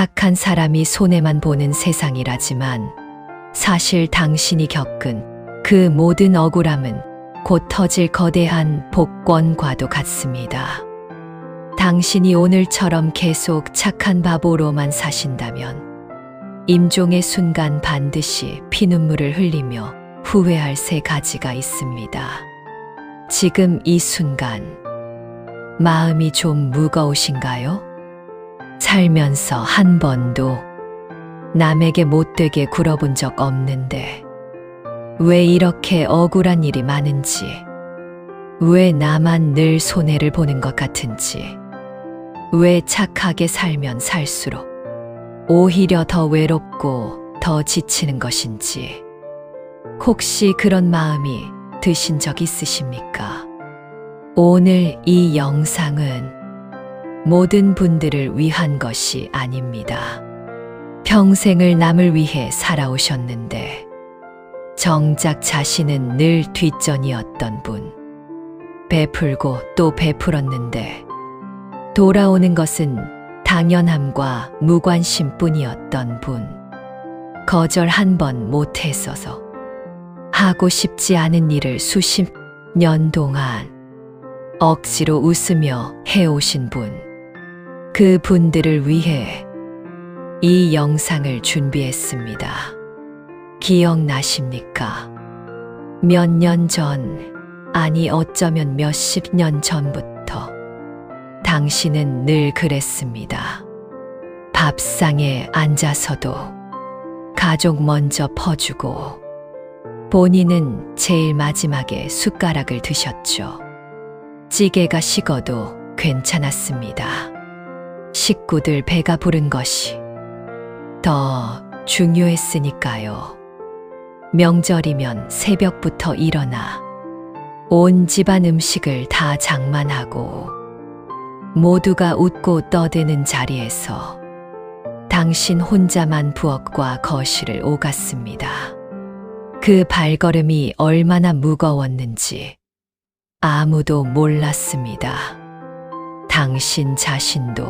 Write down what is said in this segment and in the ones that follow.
착한 사람이 손해만 보는 세상이라지만 사실 당신이 겪은 그 모든 억울함은 곧 터질 거대한 복권과도 같습니다. 당신이 오늘처럼 계속 착한 바보로만 사신다면 임종의 순간 반드시 피눈물을 흘리며 후회할 세 가지가 있습니다. 지금 이 순간 마음이 좀 무거우신가요? 살면서 한 번도 남에게 못되게 굴어본 적 없는데 왜 이렇게 억울한 일이 많은지, 왜 나만 늘 손해를 보는 것 같은지, 왜 착하게 살면 살수록 오히려 더 외롭고 더 지치는 것인지, 혹시 그런 마음이 드신 적 있으십니까? 오늘 이 영상은 모든 분들을 위한 것이 아닙니다. 평생을 남을 위해 살아오셨는데 정작 자신은 늘 뒷전이었던 분, 베풀고 또 베풀었는데 돌아오는 것은 당연함과 무관심뿐이었던 분, 거절 한 번 못했어서 하고 싶지 않은 일을 수십 년 동안 억지로 웃으며 해오신 분, 그 분들을 위해 이 영상을 준비했습니다. 기억나십니까? 몇 년 전, 아니 어쩌면 몇십 년 전부터 당신은 늘 그랬습니다. 밥상에 앉아서도 가족 먼저 퍼주고 본인은 제일 마지막에 숟가락을 드셨죠. 찌개가 식어도 괜찮았습니다. 식구들 배가 부른 것이 더 중요했으니까요. 명절이면 새벽부터 일어나 온 집안 음식을 다 장만하고 모두가 웃고 떠드는 자리에서 당신 혼자만 부엌과 거실을 오갔습니다. 그 발걸음이 얼마나 무거웠는지 아무도 몰랐습니다. 당신 자신도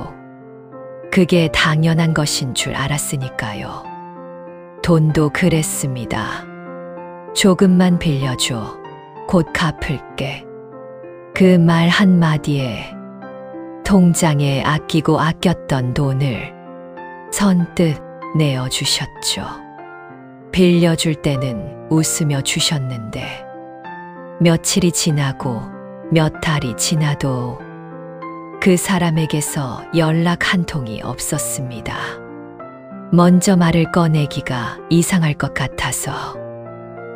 그게 당연한 것인 줄 알았으니까요. 돈도 그랬습니다. 조금만 빌려줘. 곧 갚을게. 그 말 한마디에 통장에 아끼고 아꼈던 돈을 선뜻 내어주셨죠. 빌려줄 때는 웃으며 주셨는데 며칠이 지나고 몇 달이 지나도 그 사람에게서 연락 한 통이 없었습니다. 먼저 말을 꺼내기가 이상할 것 같아서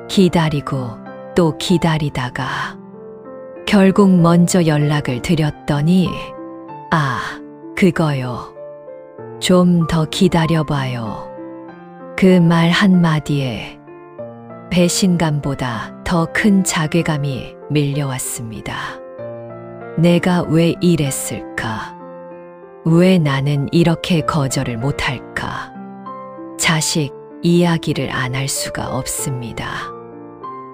기다리고 또 기다리다가 결국 먼저 연락을 드렸더니 그거요. 좀 더 기다려봐요. 그 말 한마디에 배신감보다 더 큰 자괴감이 밀려왔습니다. 내가 왜 이랬을까? 왜 나는 이렇게 거절을 못할까? 자식 이야기를 안 할 수가 없습니다.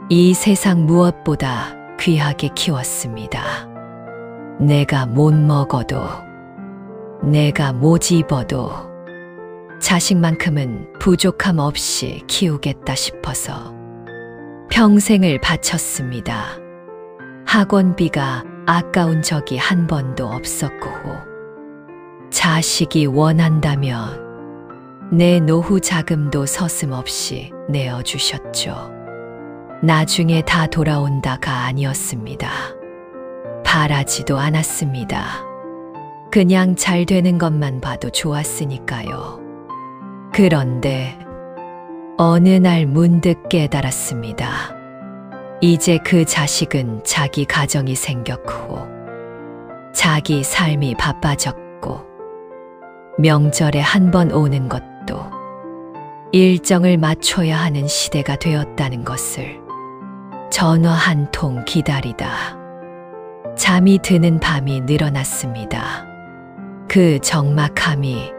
이 세상 무엇보다 귀하게 키웠습니다. 내가 못 먹어도, 내가 못 입어도 자식만큼은 부족함 없이 키우겠다 싶어서 평생을 바쳤습니다. 학원비가 아까운 적이 한 번도 없었고, 자식이 원한다면 내 노후 자금도 서슴없이 내어주셨죠. 나중에 다 돌아온다가 아니었습니다. 바라지도 않았습니다. 그냥 잘 되는 것만 봐도 좋았으니까요. 그런데 어느 날 문득 깨달았습니다. 이제 그 자식은 자기 가정이 생겼고 자기 삶이 바빠졌고 명절에 한 번 오는 것도 일정을 맞춰야 하는 시대가 되었다는 것을 전화 한 통 기다리다 잠이 드는 밤이 늘어났습니다. 그 적막함이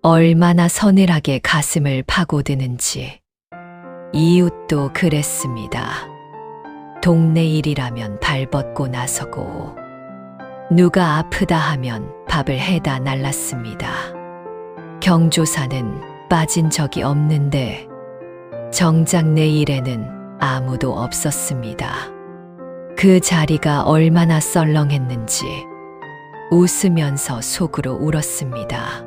얼마나 서늘하게 가슴을 파고드는지 이웃도 그랬습니다. 동네 일이라면 발벗고 나서고 누가 아프다 하면 밥을 해다 날랐습니다. 경조사는 빠진 적이 없는데 정작 내 일에는 아무도 없었습니다. 그 자리가 얼마나 썰렁했는지 웃으면서 속으로 울었습니다.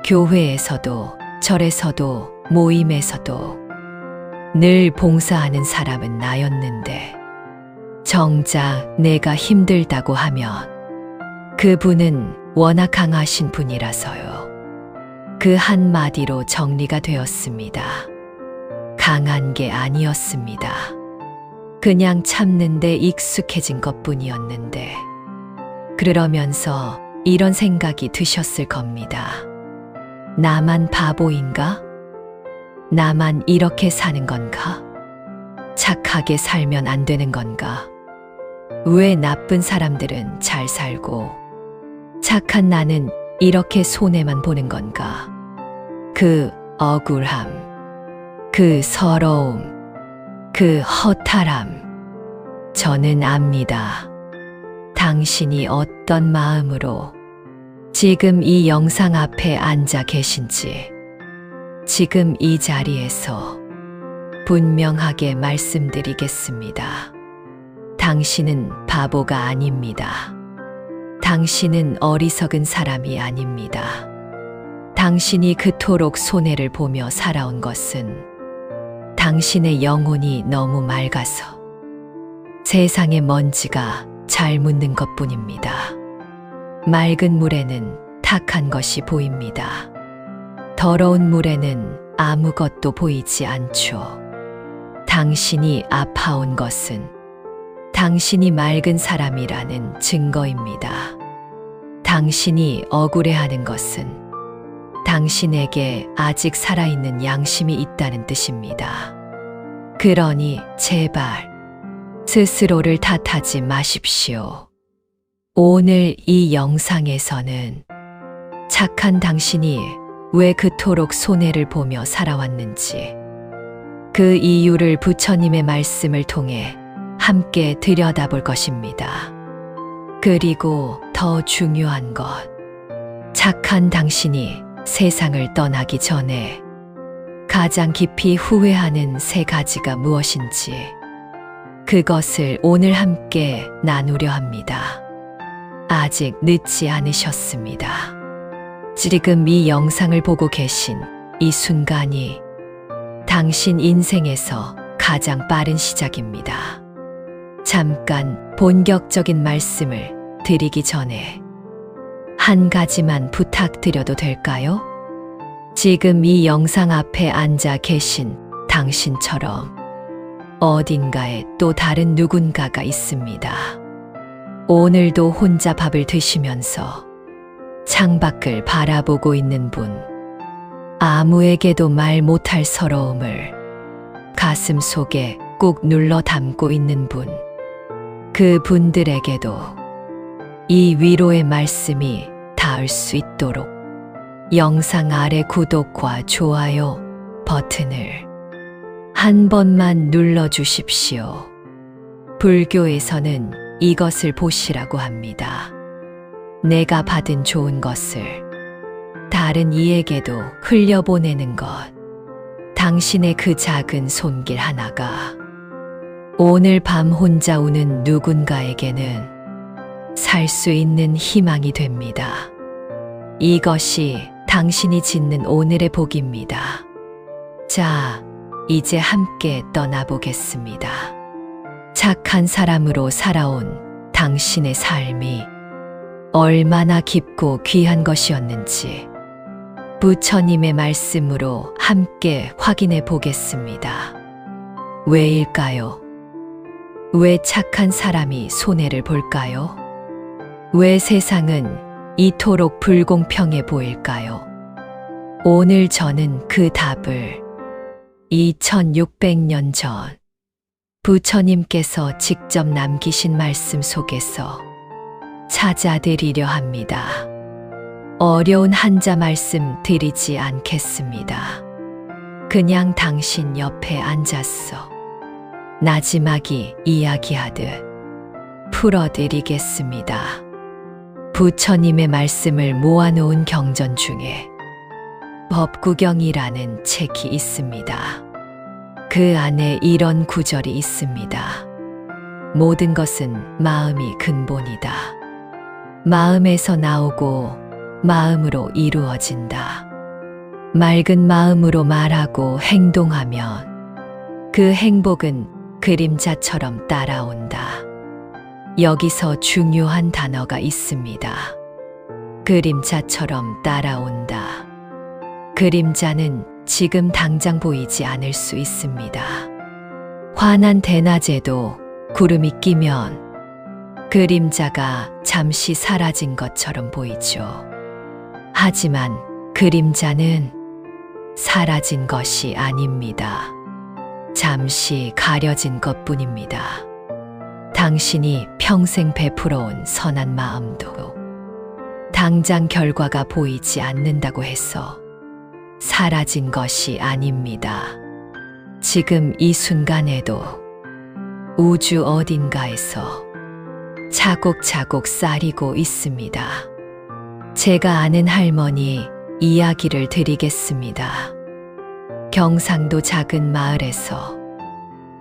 교회에서도 절에서도 모임에서도 늘 봉사하는 사람은 나였는데 정작 내가 힘들다고 하면 그분은 워낙 강하신 분이라서요. 그 한마디로 정리가 되었습니다. 강한 게 아니었습니다. 그냥 참는데 익숙해진 것뿐이었는데 그러면서 이런 생각이 드셨을 겁니다. 나만 바보인가? 나만 이렇게 사는 건가? 착하게 살면 안 되는 건가? 왜 나쁜 사람들은 잘 살고 착한 나는 이렇게 손해만 보는 건가? 그 억울함, 그 서러움, 그 허탈함, 저는 압니다. 당신이 어떤 마음으로 지금 이 영상 앞에 앉아 계신지 지금 이 자리에서 분명하게 말씀드리겠습니다. 당신은 바보가 아닙니다. 당신은 어리석은 사람이 아닙니다. 당신이 그토록 손해를 보며 살아온 것은 당신의 영혼이 너무 맑아서 세상의 먼지가 잘 묻는 것뿐입니다. 맑은 물에는 탁한 것이 보입니다. 더러운 물에는 아무것도 보이지 않죠. 당신이 아파온 것은 당신이 맑은 사람이라는 증거입니다. 당신이 억울해하는 것은 당신에게 아직 살아있는 양심이 있다는 뜻입니다. 그러니 제발 스스로를 탓하지 마십시오. 오늘 이 영상에서는 착한 당신이 왜 그토록 손해를 보며 살아왔는지 그 이유를 부처님의 말씀을 통해 함께 들여다볼 것입니다. 그리고 더 중요한 것, 착한 당신이 세상을 떠나기 전에 가장 깊이 후회하는 세 가지가 무엇인지 그것을 오늘 함께 나누려 합니다. 아직 늦지 않으셨습니다. 지금 이 영상을 보고 계신 이 순간이 당신 인생에서 가장 빠른 시작입니다. 잠깐 본격적인 말씀을 드리기 전에 한 가지만 부탁드려도 될까요? 지금 이 영상 앞에 앉아 계신 당신처럼 어딘가에 또 다른 누군가가 있습니다. 오늘도 혼자 밥을 드시면서 창밖을 바라보고 있는 분, 아무에게도 말 못할 서러움을 가슴 속에 꾹 눌러 담고 있는 분, 그 분들에게도 이 위로의 말씀이 닿을 수 있도록 영상 아래 구독과 좋아요 버튼을 한 번만 눌러주십시오. 불교에서는 이것을 보시라고 합니다. 내가 받은 좋은 것을 다른 이에게도 흘려보내는 것. 당신의 그 작은 손길 하나가 오늘 밤 혼자 우는 누군가에게는 살 수 있는 희망이 됩니다. 이것이 당신이 짓는 오늘의 복입니다. 자, 이제 함께 떠나보겠습니다. 착한 사람으로 살아온 당신의 삶이 얼마나 깊고 귀한 것이었는지 부처님의 말씀으로 함께 확인해 보겠습니다. 왜일까요? 왜 착한 사람이 손해를 볼까요? 왜 세상은 이토록 불공평해 보일까요? 오늘 저는 그 답을 2600년 전 부처님께서 직접 남기신 말씀 속에서 찾아드리려 합니다. 어려운 한자 말씀 드리지 않겠습니다. 그냥 당신 옆에 앉았어. 나지막이 이야기하듯 풀어드리겠습니다. 부처님의 말씀을 모아놓은 경전 중에 법구경이라는 책이 있습니다. 그 안에 이런 구절이 있습니다. 모든 것은 마음이 근본이다. 마음에서 나오고 마음으로 이루어진다. 맑은 마음으로 말하고 행동하면 그 행복은 그림자처럼 따라온다. 여기서 중요한 단어가 있습니다. 그림자처럼 따라온다. 그림자는 지금 당장 보이지 않을 수 있습니다. 환한 대낮에도 구름이 끼면 그림자가 잠시 사라진 것처럼 보이죠. 하지만 그림자는 사라진 것이 아닙니다. 잠시 가려진 것뿐입니다. 당신이 평생 베풀어온 선한 마음도 당장 결과가 보이지 않는다고 해서 사라진 것이 아닙니다. 지금 이 순간에도 우주 어딘가에서 차곡차곡 쌓이고 있습니다. 제가 아는 할머니 이야기를 드리겠습니다. 경상도 작은 마을에서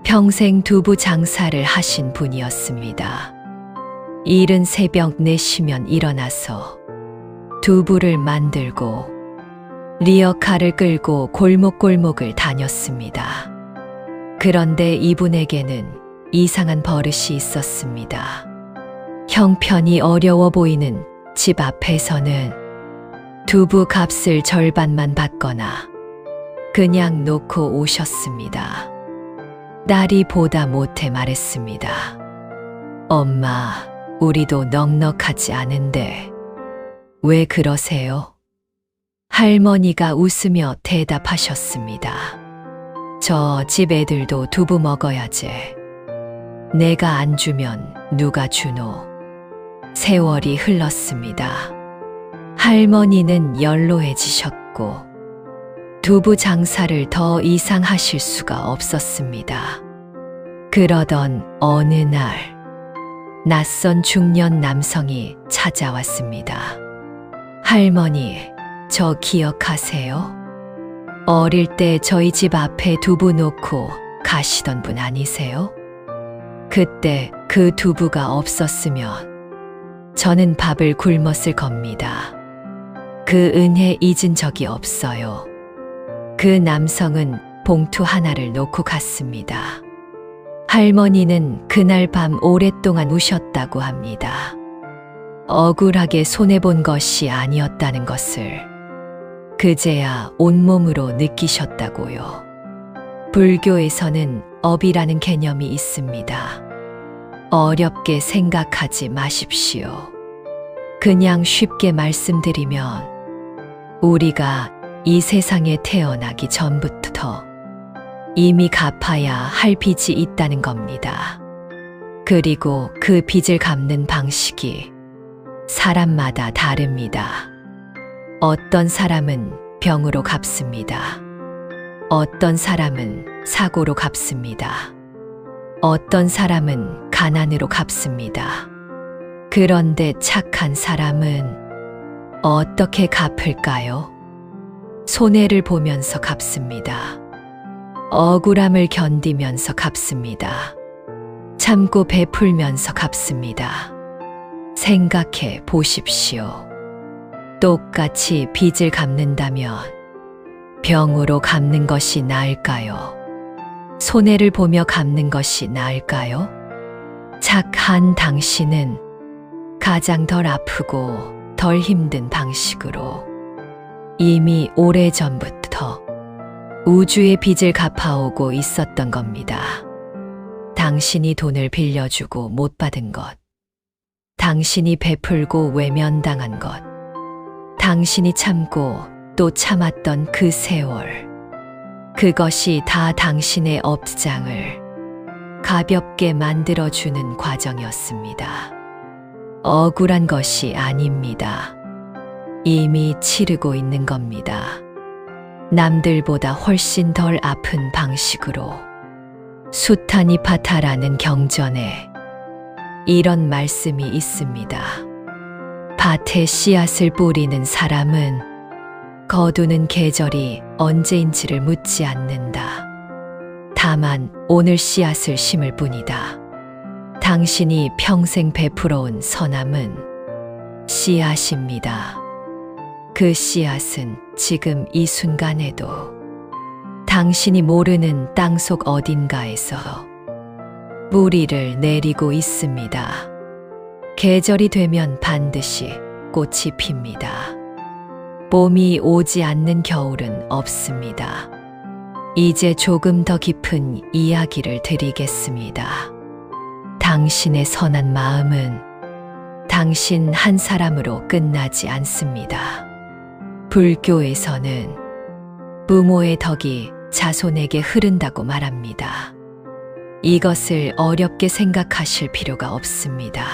평생 두부 장사를 하신 분이었습니다. 이른 새벽 4시면 일어나서 두부를 만들고 리어카를 끌고 골목골목을 다녔습니다. 그런데 이분에게는 이상한 버릇이 있었습니다. 형편이 어려워 보이는 집 앞에서는 두부 값을 절반만 받거나 그냥 놓고 오셨습니다. 딸이 보다 못해 말했습니다. 엄마, 우리도 넉넉하지 않은데 왜 그러세요? 할머니가 웃으며 대답하셨습니다. 저 집 애들도 두부 먹어야지. 내가 안 주면 누가 주노? 세월이 흘렀습니다. 할머니는 연로해지셨고 두부 장사를 더 이상 하실 수가 없었습니다. 그러던 어느 날 낯선 중년 남성이 찾아왔습니다. 할머니, 저 기억하세요? 어릴 때 저희 집 앞에 두부 놓고 가시던 분 아니세요? 그때 그 두부가 없었으면 저는 밥을 굶었을 겁니다. 그 은혜 잊은 적이 없어요. 그 남성은 봉투 하나를 놓고 갔습니다. 할머니는 그날 밤 오랫동안 우셨다고 합니다. 억울하게 손해본 것이 아니었다는 것을 그제야 온몸으로 느끼셨다고요. 불교에서는 업이라는 개념이 있습니다. 어렵게 생각하지 마십시오. 그냥 쉽게 말씀드리면 우리가 이 세상에 태어나기 전부터 이미 갚아야 할 빚이 있다는 겁니다. 그리고 그 빚을 갚는 방식이 사람마다 다릅니다. 어떤 사람은 병으로 갚습니다. 어떤 사람은 사고로 갚습니다. 어떤 사람은 가난으로 갚습니다. 그런데 착한 사람은 어떻게 갚을까요? 손해를 보면서 갚습니다. 억울함을 견디면서 갚습니다. 참고 베풀면서 갚습니다. 생각해 보십시오. 똑같이 빚을 갚는다면 병으로 갚는 것이 나을까요? 손해를 보며 갚는 것이 나을까요? 착한 당신은 가장 덜 아프고 덜 힘든 방식으로 이미 오래전부터 우주의 빚을 갚아오고 있었던 겁니다. 당신이 돈을 빌려주고 못 받은 것, 당신이 베풀고 외면당한 것, 당신이 참고 또 참았던 그 세월, 그것이 다 당신의 업장을 가볍게 만들어주는 과정이었습니다. 억울한 것이 아닙니다. 이미 치르고 있는 겁니다. 남들보다 훨씬 덜 아픈 방식으로. 수타니파타라는 경전에 이런 말씀이 있습니다. 밭에 씨앗을 뿌리는 사람은 거두는 계절이 언제인지를 묻지 않는다. 다만 오늘 씨앗을 심을 뿐이다. 당신이 평생 베풀어온 선함은 씨앗입니다. 그 씨앗은 지금 이 순간에도 당신이 모르는 땅속 어딘가에서 뿌리를 내리고 있습니다. 계절이 되면 반드시 꽃이 핍니다. 봄이 오지 않는 겨울은 없습니다. 이제 조금 더 깊은 이야기를 드리겠습니다. 당신의 선한 마음은 당신 한 사람으로 끝나지 않습니다. 불교에서는 부모의 덕이 자손에게 흐른다고 말합니다. 이것을 어렵게 생각하실 필요가 없습니다.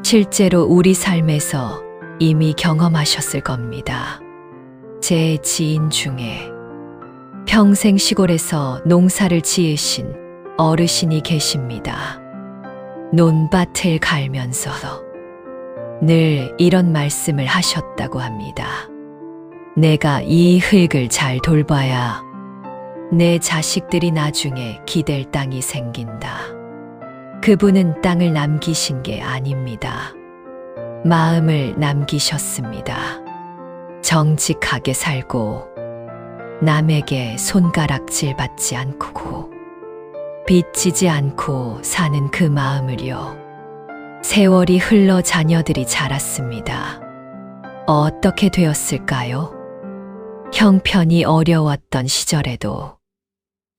실제로 우리 삶에서 이미 경험하셨을 겁니다. 제 지인 중에 평생 시골에서 농사를 지으신 어르신이 계십니다. 논밭을 갈면서 늘 이런 말씀을 하셨다고 합니다. 내가 이 흙을 잘 돌봐야 내 자식들이 나중에 기댈 땅이 생긴다. 그분은 땅을 남기신 게 아닙니다. 마음을 남기셨습니다. 정직하게 살고 남에게 손가락질 받지 않고 빚지지 않고 사는 그 마음을요. 세월이 흘러 자녀들이 자랐습니다. 어떻게 되었을까요? 형편이 어려웠던 시절에도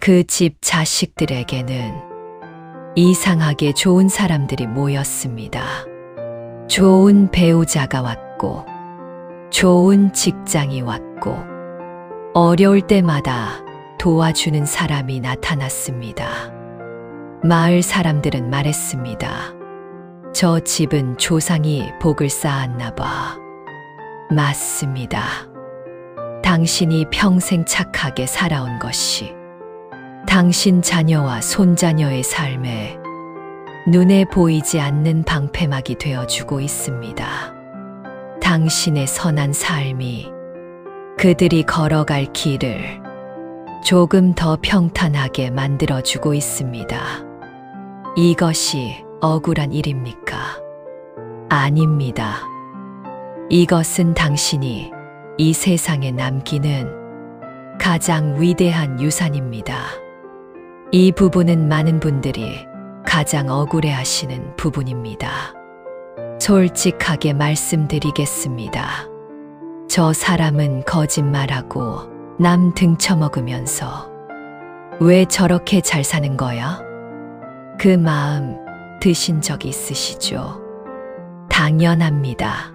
그 집 자식들에게는 이상하게 좋은 사람들이 모였습니다. 좋은 배우자가 왔고, 좋은 직장이 왔고, 어려울 때마다 도와주는 사람이 나타났습니다. 마을 사람들은 말했습니다. 저 집은 조상이 복을 쌓았나 봐. 맞습니다. 당신이 평생 착하게 살아온 것이 당신 자녀와 손자녀의 삶에 눈에 보이지 않는 방패막이 되어주고 있습니다. 당신의 선한 삶이 그들이 걸어갈 길을 조금 더 평탄하게 만들어주고 있습니다. 이것이 억울한 일입니까? 아닙니다. 이것은 당신이 이 세상에 남기는 가장 위대한 유산입니다. 이 부분은 많은 분들이 가장 억울해하시는 부분입니다. 솔직하게 말씀드리겠습니다. 저 사람은 거짓말하고 남 등쳐먹으면서 왜 저렇게 잘 사는 거야? 그 마음 드신 적 있으시죠? 당연합니다.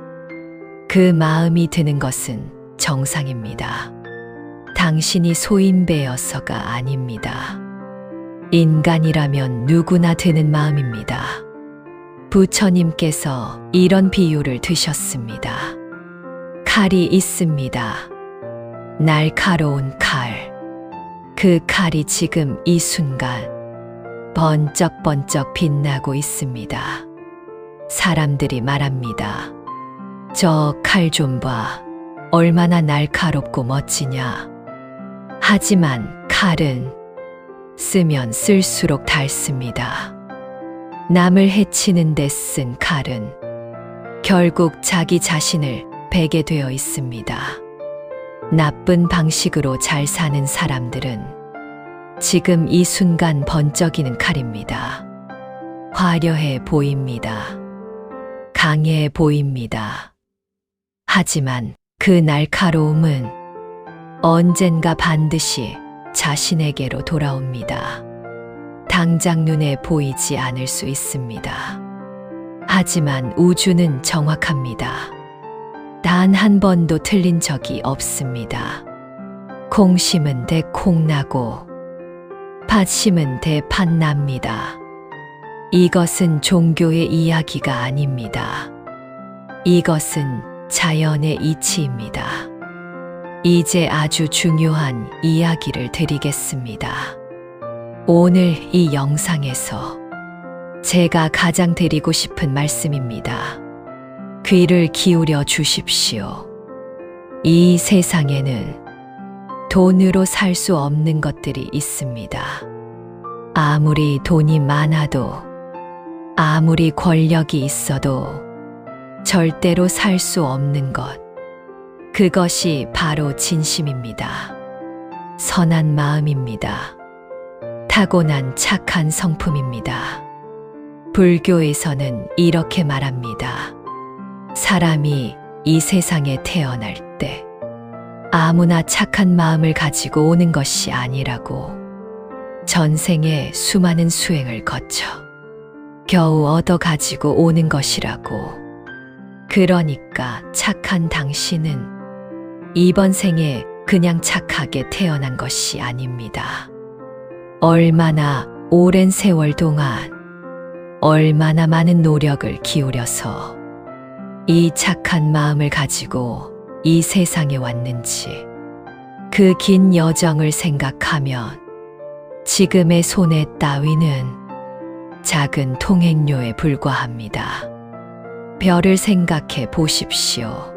그 마음이 드는 것은 정상입니다. 당신이 소인배여서가 아닙니다. 인간이라면 누구나 드는 마음입니다. 부처님께서 이런 비유를 드셨습니다. 칼이 있습니다. 날카로운 칼. 그 칼이 지금 이 순간 번쩍번쩍 빛나고 있습니다. 사람들이 말합니다. 저 칼 좀 봐. 얼마나 날카롭고 멋지냐. 하지만 칼은 쓰면 쓸수록 닳습니다. 남을 해치는 데 쓴 칼은 결국 자기 자신을 베게 되어 있습니다. 나쁜 방식으로 잘 사는 사람들은 지금 이 순간 번쩍이는 칼입니다. 화려해 보입니다. 강해 보입니다. 하지만 그 날카로움은 언젠가 반드시 자신에게로 돌아옵니다. 당장 눈에 보이지 않을 수 있습니다. 하지만 우주는 정확합니다. 단 한 번도 틀린 적이 없습니다. 콩 심은 데 콩 나고 팥 심은 데 팥 납니다. 이것은 종교의 이야기가 아닙니다. 이것은 자연의 이치입니다. 이제 아주 중요한 이야기를 드리겠습니다. 오늘 이 영상에서 제가 가장 드리고 싶은 말씀입니다. 귀를 기울여 주십시오. 이 세상에는 돈으로 살 수 없는 것들이 있습니다. 아무리 돈이 많아도, 아무리 권력이 있어도 절대로 살 수 없는 것. 그것이 바로 진심입니다. 선한 마음입니다. 타고난 착한 성품입니다. 불교에서는 이렇게 말합니다. 사람이 이 세상에 태어날 때 아무나 착한 마음을 가지고 오는 것이 아니라고, 전생에 수많은 수행을 거쳐 겨우 얻어 가지고 오는 것이라고. 그러니까 착한 당신은 이번 생에 그냥 착하게 태어난 것이 아닙니다. 얼마나 오랜 세월 동안 얼마나 많은 노력을 기울여서 이 착한 마음을 가지고 이 세상에 왔는지, 그 긴 여정을 생각하면 지금의 손해 따위는 작은 통행료에 불과합니다. 별을 생각해 보십시오.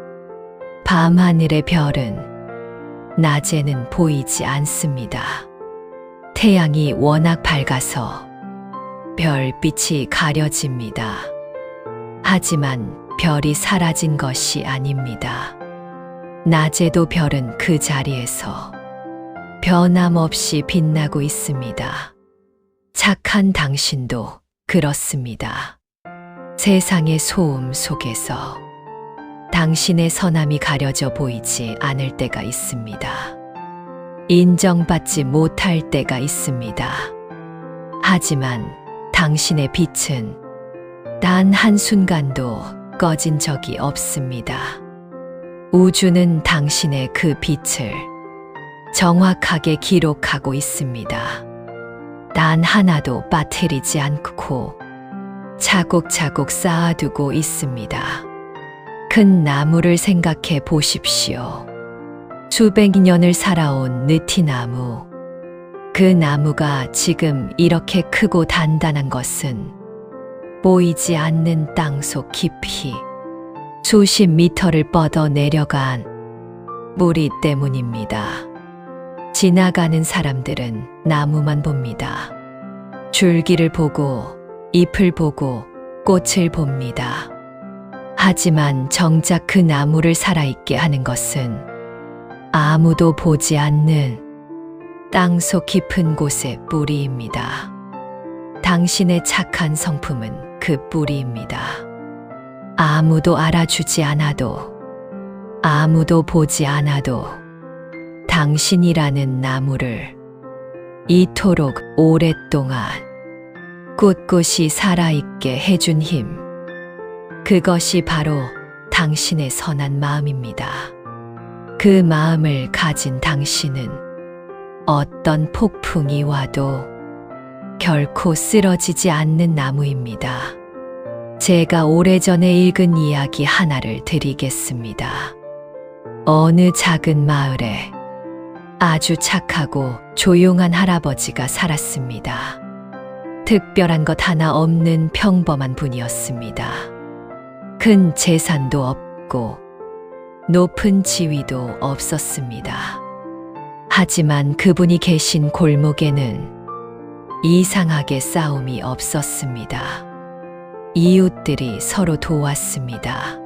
밤하늘의 별은 낮에는 보이지 않습니다. 태양이 워낙 밝아서 별빛이 가려집니다. 하지만 별이 사라진 것이 아닙니다. 낮에도 별은 그 자리에서 변함없이 빛나고 있습니다. 착한 당신도 그렇습니다. 세상의 소음 속에서 당신의 선함이 가려져 보이지 않을 때가 있습니다. 인정받지 못할 때가 있습니다. 하지만 당신의 빛은 단 한순간도 꺼진 적이 없습니다. 우주는 당신의 그 빛을 정확하게 기록하고 있습니다. 단 하나도 빠뜨리지 않고 차곡차곡 쌓아두고 있습니다. 큰 나무를 생각해 보십시오. 수백 년을 살아온 느티나무. 그 나무가 지금 이렇게 크고 단단한 것은 보이지 않는 땅속 깊이 수십 미터를 뻗어 내려간 뿌리 때문입니다. 지나가는 사람들은 나무만 봅니다. 줄기를 보고 잎을 보고 꽃을 봅니다. 하지만 정작 그 나무를 살아있게 하는 것은 아무도 보지 않는 땅속 깊은 곳의 뿌리입니다. 당신의 착한 성품은 그 뿌리입니다. 아무도 알아주지 않아도, 아무도 보지 않아도 당신이라는 나무를 이토록 오랫동안 꿋꿋이 살아있게 해준 힘, 그것이 바로 당신의 선한 마음입니다. 그 마음을 가진 당신은 어떤 폭풍이 와도 결코 쓰러지지 않는 나무입니다. 제가 오래전에 읽은 이야기 하나를 드리겠습니다. 어느 작은 마을에 아주 착하고 조용한 할아버지가 살았습니다. 특별한 것 하나 없는 평범한 분이었습니다. 큰 재산도 없고 높은 지위도 없었습니다. 하지만 그분이 계신 골목에는 이상하게 싸움이 없었습니다. 이웃들이 서로 도왔습니다.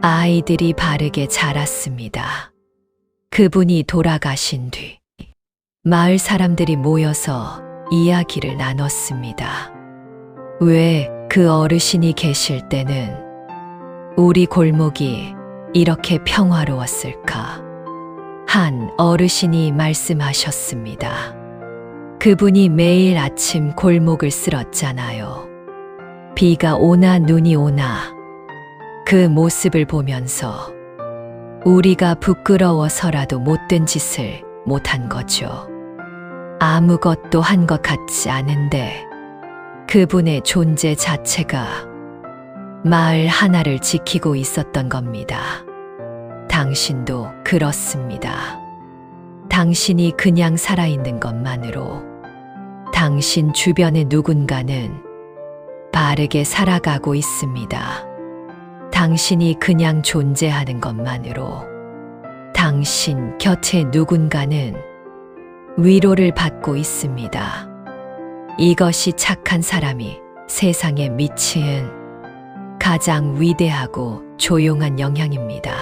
아이들이 바르게 자랐습니다. 그분이 돌아가신 뒤 마을 사람들이 모여서 이야기를 나눴습니다. 왜 그 어르신이 계실 때는 우리 골목이 이렇게 평화로웠을까? 한 어르신이 말씀하셨습니다. 그분이 매일 아침 골목을 쓸었잖아요. 비가 오나 눈이 오나 그 모습을 보면서 우리가 부끄러워서라도 못된 짓을 못한 거죠. 아무것도 한 것 같지 않은데 그분의 존재 자체가 마을 하나를 지키고 있었던 겁니다. 당신도 그렇습니다. 당신이 그냥 살아있는 것만으로 당신 주변의 누군가는 바르게 살아가고 있습니다. 당신이 그냥 존재하는 것만으로 당신 곁에 누군가는 위로를 받고 있습니다. 이것이 착한 사람이 세상에 미치는 가장 위대하고 조용한 영향입니다.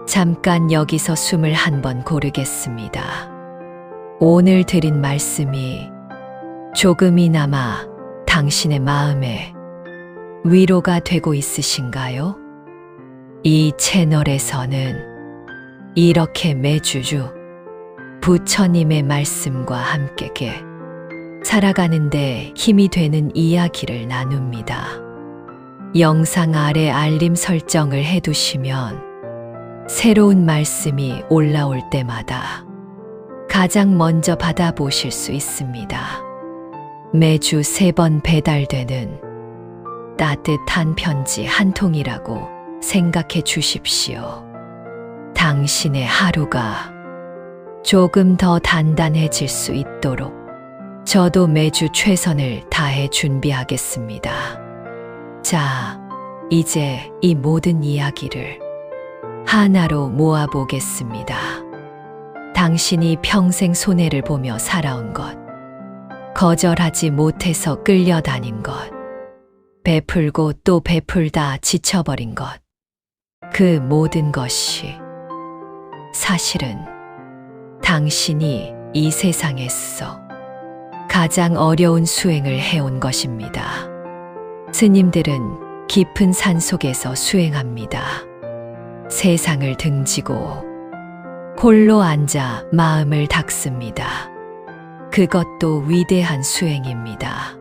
잠깐 여기서 숨을 한번 고르겠습니다. 오늘 드린 말씀이 조금이나마 당신의 마음에 위로가 되고 있으신가요? 이 채널에서는 이렇게 매주 부처님의 말씀과 함께 살아가는데 힘이 되는 이야기를 나눕니다. 영상 아래 알림 설정을 해두시면 새로운 말씀이 올라올 때마다 가장 먼저 받아보실 수 있습니다. 매주 3번 배달되는 따뜻한 편지 한 통이라고 생각해 주십시오. 당신의 하루가 조금 더 단단해질 수 있도록 저도 매주 최선을 다해 준비하겠습니다. 자, 이제 이 모든 이야기를 하나로 모아보겠습니다. 당신이 평생 손해를 보며 살아온 것, 거절하지 못해서 끌려다닌 것, 베풀고 또 베풀다 지쳐버린 것, 그 모든 것이 사실은 당신이 이 세상에서 가장 어려운 수행을 해온 것입니다. 스님들은 깊은 산 속에서 수행합니다. 세상을 등지고 홀로 앉아 마음을 닦습니다. 그것도 위대한 수행입니다.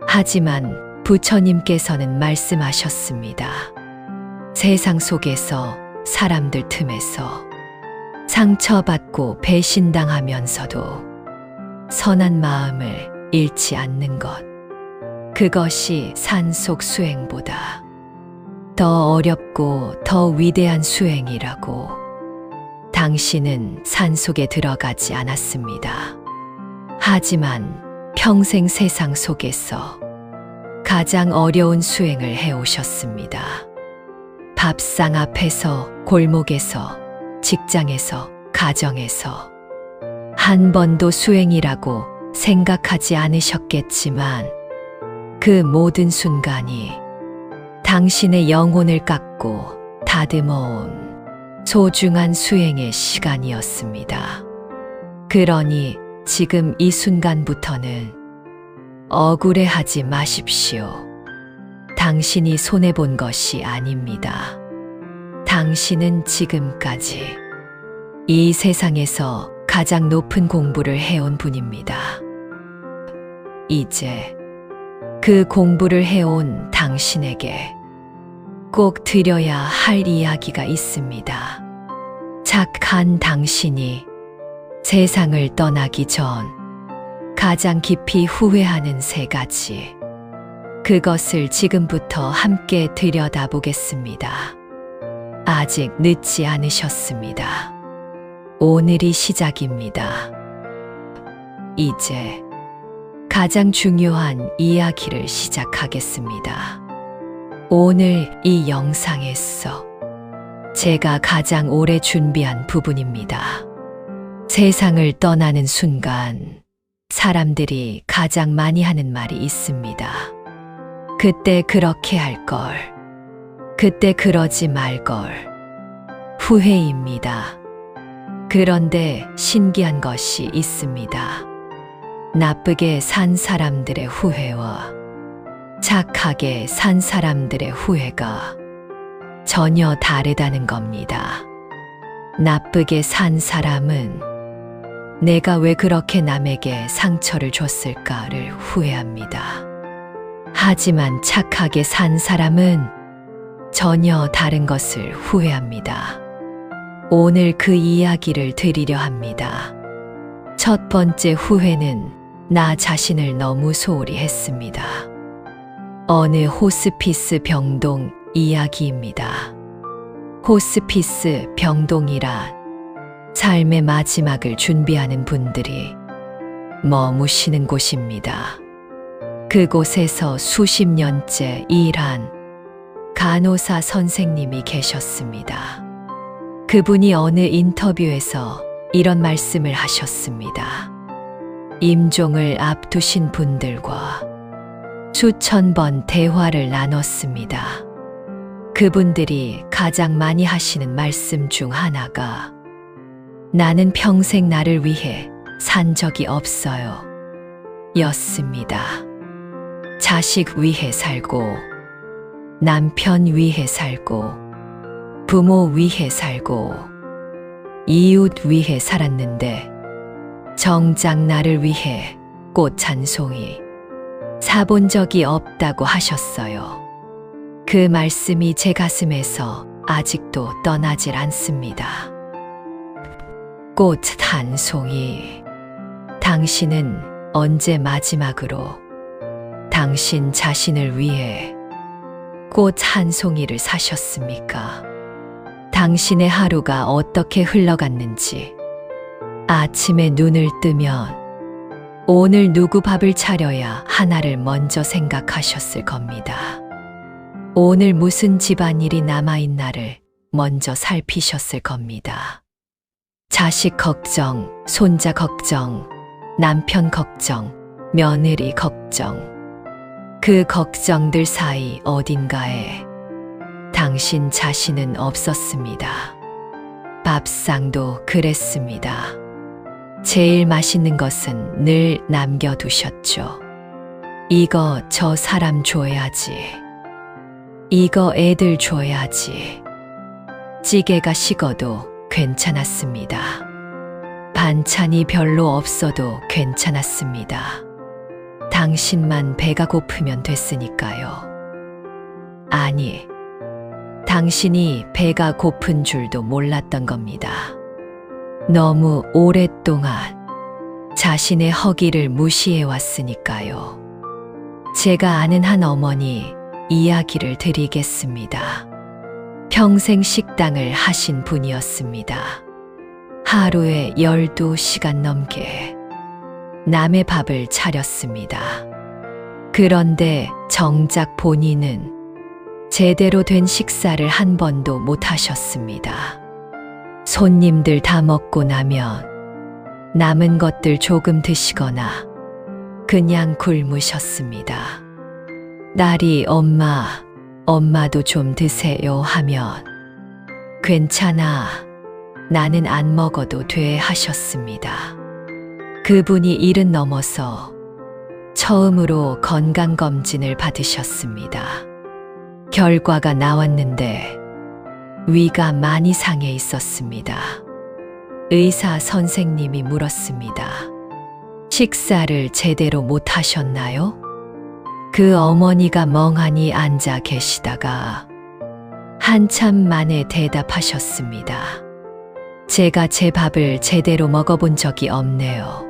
하지만 부처님께서는 말씀하셨습니다. 세상 속에서 사람들 틈에서 상처받고 배신당하면서도 선한 마음을 잃지 않는 것. 그것이 산속 수행보다 더 어렵고 더 위대한 수행이라고. 당신은 산속에 들어가지 않았습니다. 하지만 평생 세상 속에서 가장 어려운 수행을 해오셨습니다. 밥상 앞에서, 골목에서, 직장에서, 가정에서 한 번도 수행이라고 생각하지 않으셨겠지만 그 모든 순간이 당신의 영혼을 깎고 다듬어온 소중한 수행의 시간이었습니다. 그러니 지금 이 순간부터는 억울해하지 마십시오. 당신이 손해본 것이 아닙니다. 당신은 지금까지 이 세상에서 가장 높은 공부를 해온 분입니다. 이제 그 공부를 해온 당신에게 꼭 드려야 할 이야기가 있습니다. 착한 당신이 세상을 떠나기 전 가장 깊이 후회하는 3가지. 그것을 지금부터 함께 들여다보겠습니다. 아직 늦지 않으셨습니다. 오늘이 시작입니다. 이제 가장 중요한 이야기를 시작하겠습니다. 오늘 이 영상에서 제가 가장 오래 준비한 부분입니다. 세상을 떠나는 순간 사람들이 가장 많이 하는 말이 있습니다. 그때 그렇게 할 걸, 그때 그러지 말 걸. 후회입니다. 그런데 신기한 것이 있습니다. 나쁘게 산 사람들의 후회와 착하게 산 사람들의 후회가 전혀 다르다는 겁니다. 나쁘게 산 사람은 내가 왜 그렇게 남에게 상처를 줬을까를 후회합니다. 하지만 착하게 산 사람은 전혀 다른 것을 후회합니다. 오늘 그 이야기를 드리려 합니다. 첫 번째 후회는 나 자신을 너무 소홀히 했습니다. 어느 호스피스 병동 이야기입니다. 호스피스 병동이란 삶의 마지막을 준비하는 분들이 머무시는 곳입니다. 그곳에서 수십 년째 일한 간호사 선생님이 계셨습니다. 그분이 어느 인터뷰에서 이런 말씀을 하셨습니다. 임종을 앞두신 분들과 수천 번 대화를 나눴습니다. 그분들이 가장 많이 하시는 말씀 중 하나가 나는 평생 나를 위해 산 적이 없어요. 였습니다. 자식 위해 살고, 남편 위해 살고, 부모 위해 살고, 이웃 위해 살았는데, 정작 나를 위해 꽃 한 송이 사본 적이 없다고 하셨어요. 그 말씀이 제 가슴에서 아직도 떠나질 않습니다. 꽃 한 송이, 당신은 언제 마지막으로 당신 자신을 위해 꽃 한 송이를 사셨습니까? 당신의 하루가 어떻게 흘러갔는지, 아침에 눈을 뜨면 오늘 누구 밥을 차려야 하나를 먼저 생각하셨을 겁니다. 오늘 무슨 집안일이 남아있나를 먼저 살피셨을 겁니다. 자식 걱정, 손자 걱정, 남편 걱정, 며느리 걱정. 그 걱정들 사이 어딘가에 당신 자신은 없었습니다. 밥상도 그랬습니다. 제일 맛있는 것은 늘 남겨두셨죠. 이거 저 사람 줘야지. 이거 애들 줘야지. 찌개가 식어도 괜찮았습니다. 반찬이 별로 없어도 괜찮았습니다. 당신만 배가 고프면 됐으니까요. 아니, 당신이 배가 고픈 줄도 몰랐던 겁니다. 너무 오랫동안 자신의 허기를 무시해 왔으니까요. 제가 아는 한 어머니 이야기를 드리겠습니다. 평생 식당을 하신 분이었습니다. 하루에 12시간 넘게 남의 밥을 차렸습니다. 그런데 정작 본인은 제대로 된 식사를 한 번도 못 하셨습니다. 손님들 다 먹고 나면 남은 것들 조금 드시거나 그냥 굶으셨습니다. 딸이 엄마도 좀 드세요 하면 괜찮아, 나는 안 먹어도 돼 하셨습니다. 그분이 70 넘어서 처음으로 건강검진을 받으셨습니다. 결과가 나왔는데 위가 많이 상해 있었습니다. 의사 선생님이 물었습니다. 식사를 제대로 못 하셨나요? 그 어머니가 멍하니 앉아 계시다가 한참 만에 대답하셨습니다. 제가 제 밥을 제대로 먹어본 적이 없네요.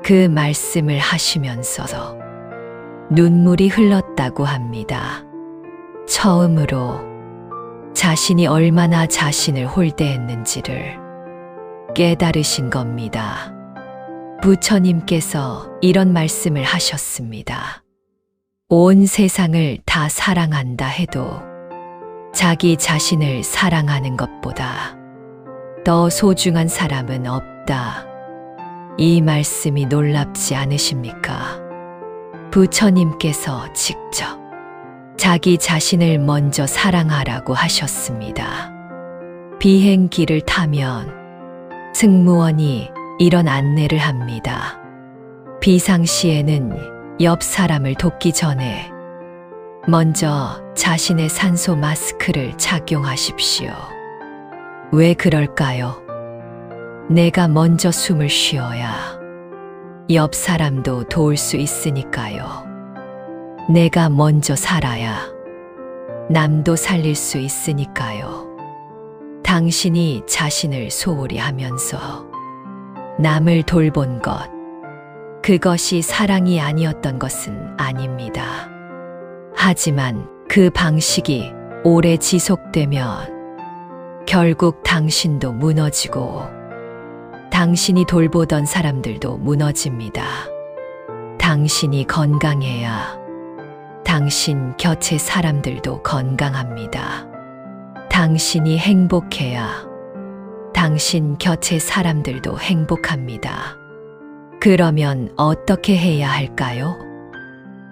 그 말씀을 하시면서 눈물이 흘렀다고 합니다. 처음으로 자신이 얼마나 자신을 홀대했는지를 깨달으신 겁니다. 부처님께서 이런 말씀을 하셨습니다. 온 세상을 다 사랑한다 해도 자기 자신을 사랑하는 것보다 더 소중한 사람은 없다. 이 말씀이 놀랍지 않으십니까? 부처님께서 직접 자기 자신을 먼저 사랑하라고 하셨습니다. 비행기를 타면 승무원이 이런 안내를 합니다. 비상시에는 옆 사람을 돕기 전에 먼저 자신의 산소 마스크를 착용하십시오. 왜 그럴까요? 내가 먼저 숨을 쉬어야 옆 사람도 도울 수 있으니까요. 내가 먼저 살아야 남도 살릴 수 있으니까요. 당신이 자신을 소홀히 하면서 남을 돌본 것, 그것이 사랑이 아니었던 것은 아닙니다. 하지만 그 방식이 오래 지속되면 결국 당신도 무너지고 당신이 돌보던 사람들도 무너집니다. 당신이 건강해야 당신 곁의 사람들도 건강합니다. 당신이 행복해야 당신 곁의 사람들도 행복합니다. 그러면 어떻게 해야 할까요?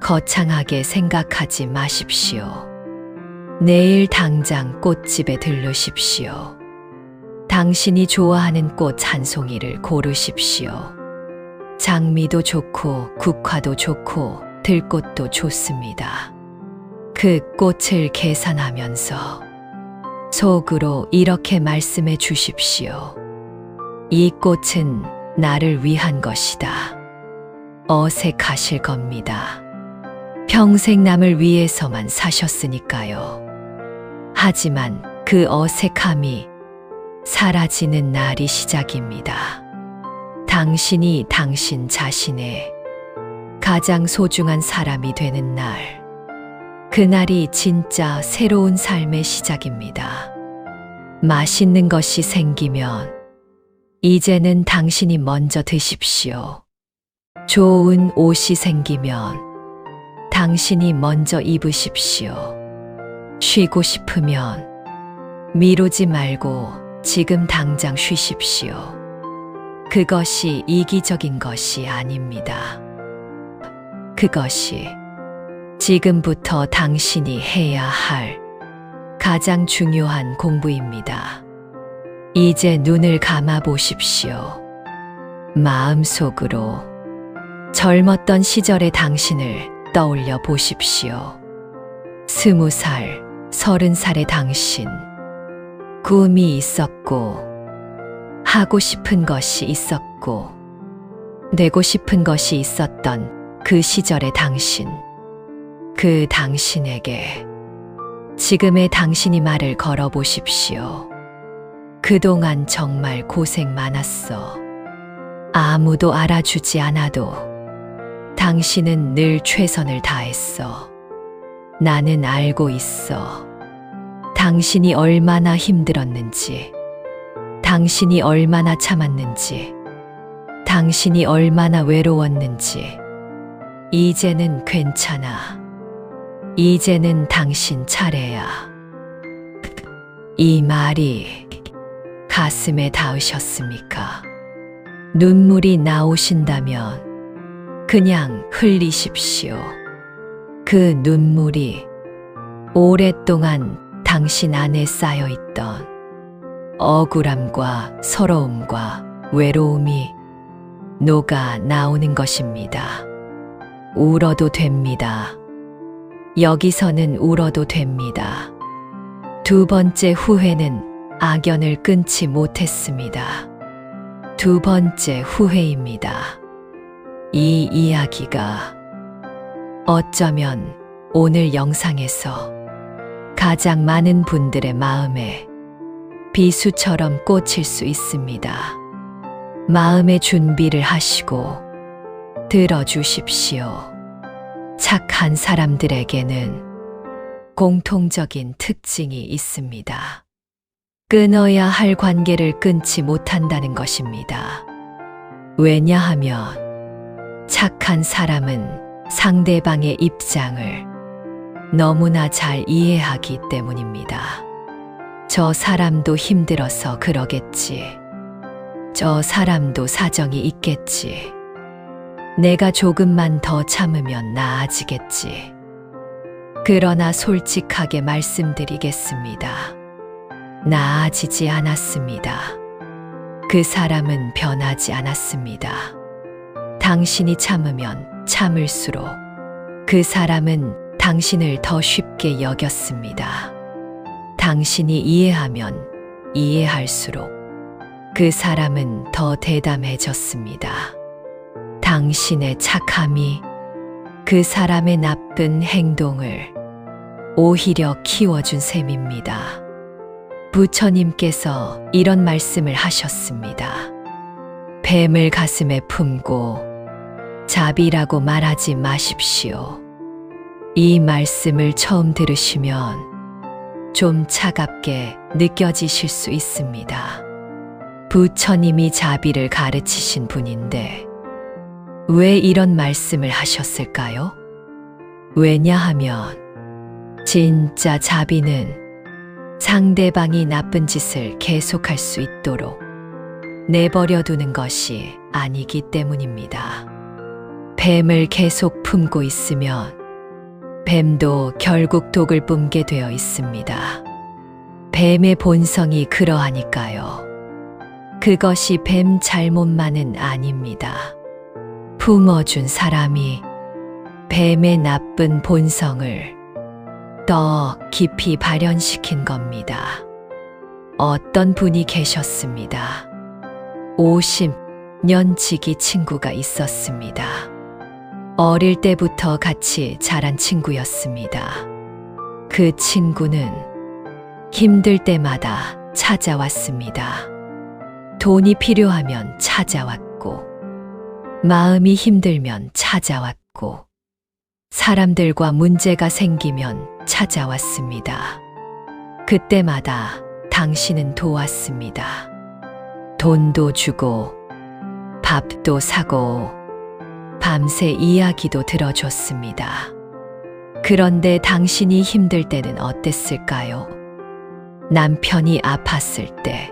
거창하게 생각하지 마십시오. 내일 당장 꽃집에 들르십시오. 당신이 좋아하는 꽃 한 송이를 고르십시오. 장미도 좋고 국화도 좋고 들꽃도 좋습니다. 그 꽃을 계산하면서 속으로 이렇게 말씀해 주십시오. 이 꽃은 나를 위한 것이다. 어색하실 겁니다. 평생 남을 위해서만 사셨으니까요. 하지만 그 어색함이 사라지는 날이 시작입니다. 당신이 당신 자신의 가장 소중한 사람이 되는 날. 그날이 진짜 새로운 삶의 시작입니다. 맛있는 것이 생기면 이제는 당신이 먼저 드십시오. 좋은 옷이 생기면 당신이 먼저 입으십시오. 쉬고 싶으면 미루지 말고 지금 당장 쉬십시오. 그것이 이기적인 것이 아닙니다. 그것이 지금부터 당신이 해야 할 가장 중요한 공부입니다. 이제 눈을 감아 보십시오. 마음속으로 젊었던 시절의 당신을 떠올려 보십시오. 20살, 30살의 당신. 꿈이 있었고, 하고 싶은 것이 있었고, 되고 싶은 것이 있었던 그 시절의 당신. 그 당신에게 지금의 당신이 말을 걸어 보십시오. 그동안 정말 고생 많았어. 아무도 알아주지 않아도 당신은 늘 최선을 다했어. 나는 알고 있어. 당신이 얼마나 힘들었는지, 당신이 얼마나 참았는지, 당신이 얼마나 외로웠는지. 이제는 괜찮아. 이제는 당신 차례야. 이 말이 가슴에 닿으셨습니까? 눈물이 나오신다면 그냥 흘리십시오. 그 눈물이 오랫동안 당신 안에 쌓여있던 억울함과 서러움과 외로움이 녹아 나오는 것입니다. 울어도 됩니다. 여기서는 울어도 됩니다. 두 번째 후회는 악연을 끊지 못했습니다. 두 번째 후회입니다. 이 이야기가 어쩌면 오늘 영상에서 가장 많은 분들의 마음에 비수처럼 꽂힐 수 있습니다. 마음의 준비를 하시고 들어주십시오. 착한 사람들에게는 공통적인 특징이 있습니다. 끊어야 할 관계를 끊지 못한다는 것입니다. 왜냐하면 착한 사람은 상대방의 입장을 너무나 잘 이해하기 때문입니다. 저 사람도 힘들어서 그러겠지. 저 사람도 사정이 있겠지. 내가 조금만 더 참으면 나아지겠지. 그러나 솔직하게 말씀드리겠습니다. 나아지지 않았습니다. 그 사람은 변하지 않았습니다. 당신이 참으면 참을수록 그 사람은 당신을 더 쉽게 여겼습니다. 당신이 이해하면 이해할수록 그 사람은 더 대담해졌습니다. 당신의 착함이 그 사람의 나쁜 행동을 오히려 키워준 셈입니다. 부처님께서 이런 말씀을 하셨습니다. 뱀을 가슴에 품고 자비라고 말하지 마십시오. 이 말씀을 처음 들으시면 좀 차갑게 느껴지실 수 있습니다. 부처님이 자비를 가르치신 분인데 왜 이런 말씀을 하셨을까요? 왜냐하면 진짜 자비는 상대방이 나쁜 짓을 계속할 수 있도록 내버려 두는 것이 아니기 때문입니다. 뱀을 계속 품고 있으면 뱀도 결국 독을 뿜게 되어 있습니다. 뱀의 본성이 그러하니까요. 그것이 뱀 잘못만은 아닙니다. 품어준 사람이 뱀의 나쁜 본성을 더 깊이 발현시킨 겁니다. 어떤 분이 계셨습니다. 50년 지기 친구가 있었습니다. 어릴 때부터 같이 자란 친구였습니다. 그 친구는 힘들 때마다 찾아왔습니다. 돈이 필요하면 찾아왔고, 마음이 힘들면 찾아왔고, 사람들과 문제가 생기면 찾아왔습니다. 그때마다 당신은 도왔습니다. 돈도 주고, 밥도 사고, 밤새 이야기도 들어줬습니다. 그런데 당신이 힘들 때는 어땠을까요? 남편이 아팠을 때,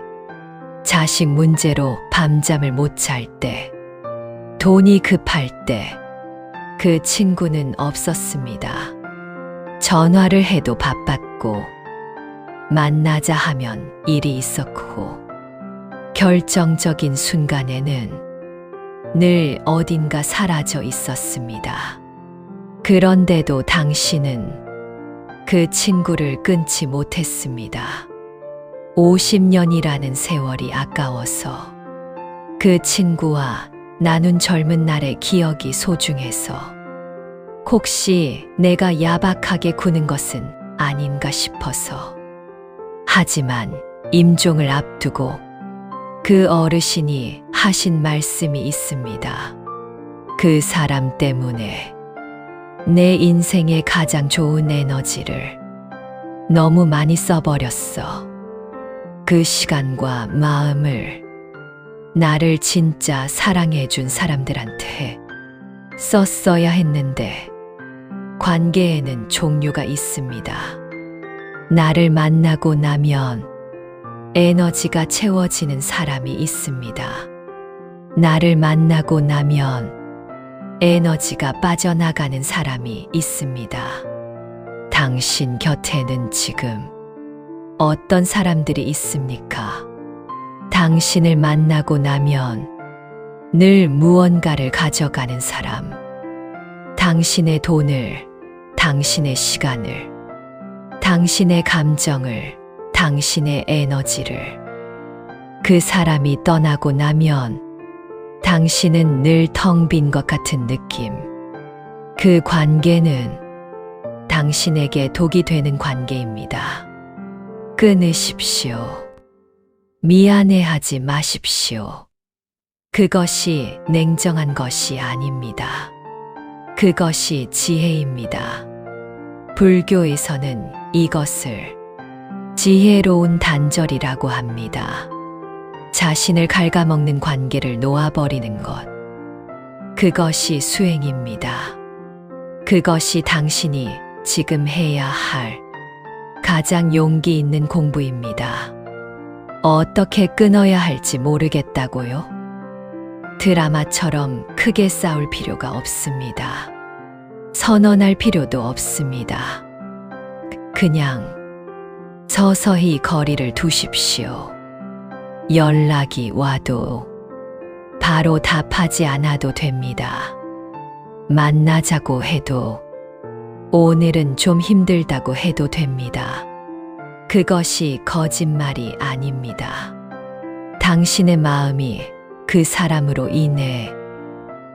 자식 문제로 밤잠을 못 잘 때, 돈이 급할 때, 그 친구는 없었습니다. 전화를 해도 바빴고, 만나자 하면 일이 있었고, 결정적인 순간에는 늘 어딘가 사라져 있었습니다. 그런데도 당신은 그 친구를 끊지 못했습니다. 50년이라는 세월이 아까워서 그 친구와 나눈 젊은 날의 기억이 소중해서 혹시 내가 야박하게 구는 것은 아닌가 싶어서. 하지만 임종을 앞두고 그 어르신이 하신 말씀이 있습니다. 그 사람 때문에 내 인생의 가장 좋은 에너지를 너무 많이 써버렸어. 그 시간과 마음을 나를 진짜 사랑해준 사람들한테 썼어야 했는데 관계에는 종류가 있습니다. 나를 만나고 나면 에너지가 채워지는 사람이 있습니다. 나를 만나고 나면 에너지가 빠져나가는 사람이 있습니다. 당신 곁에는 지금 어떤 사람들이 있습니까? 당신을 만나고 나면 늘 무언가를 가져가는 사람, 당신의 돈을, 당신의 시간을, 당신의 감정을, 당신의 에너지를. 그 사람이 떠나고 나면 당신은 늘 텅 빈 것 같은 느낌. 그 관계는 당신에게 독이 되는 관계입니다. 끊으십시오. 미안해하지 마십시오. 그것이 냉정한 것이 아닙니다. 그것이 지혜입니다. 불교에서는 이것을 지혜로운 단절이라고 합니다. 자신을 갉아먹는 관계를 놓아버리는 것. 그것이 수행입니다. 그것이 당신이 지금 해야 할 가장 용기 있는 공부입니다. 어떻게 끊어야 할지 모르겠다고요? 드라마처럼 크게 싸울 필요가 없습니다. 선언할 필요도 없습니다. 그냥 서서히 거리를 두십시오. 연락이 와도 바로 답하지 않아도 됩니다. 만나자고 해도 오늘은 좀 힘들다고 해도 됩니다. 그것이 거짓말이 아닙니다. 당신의 마음이 그 사람으로 인해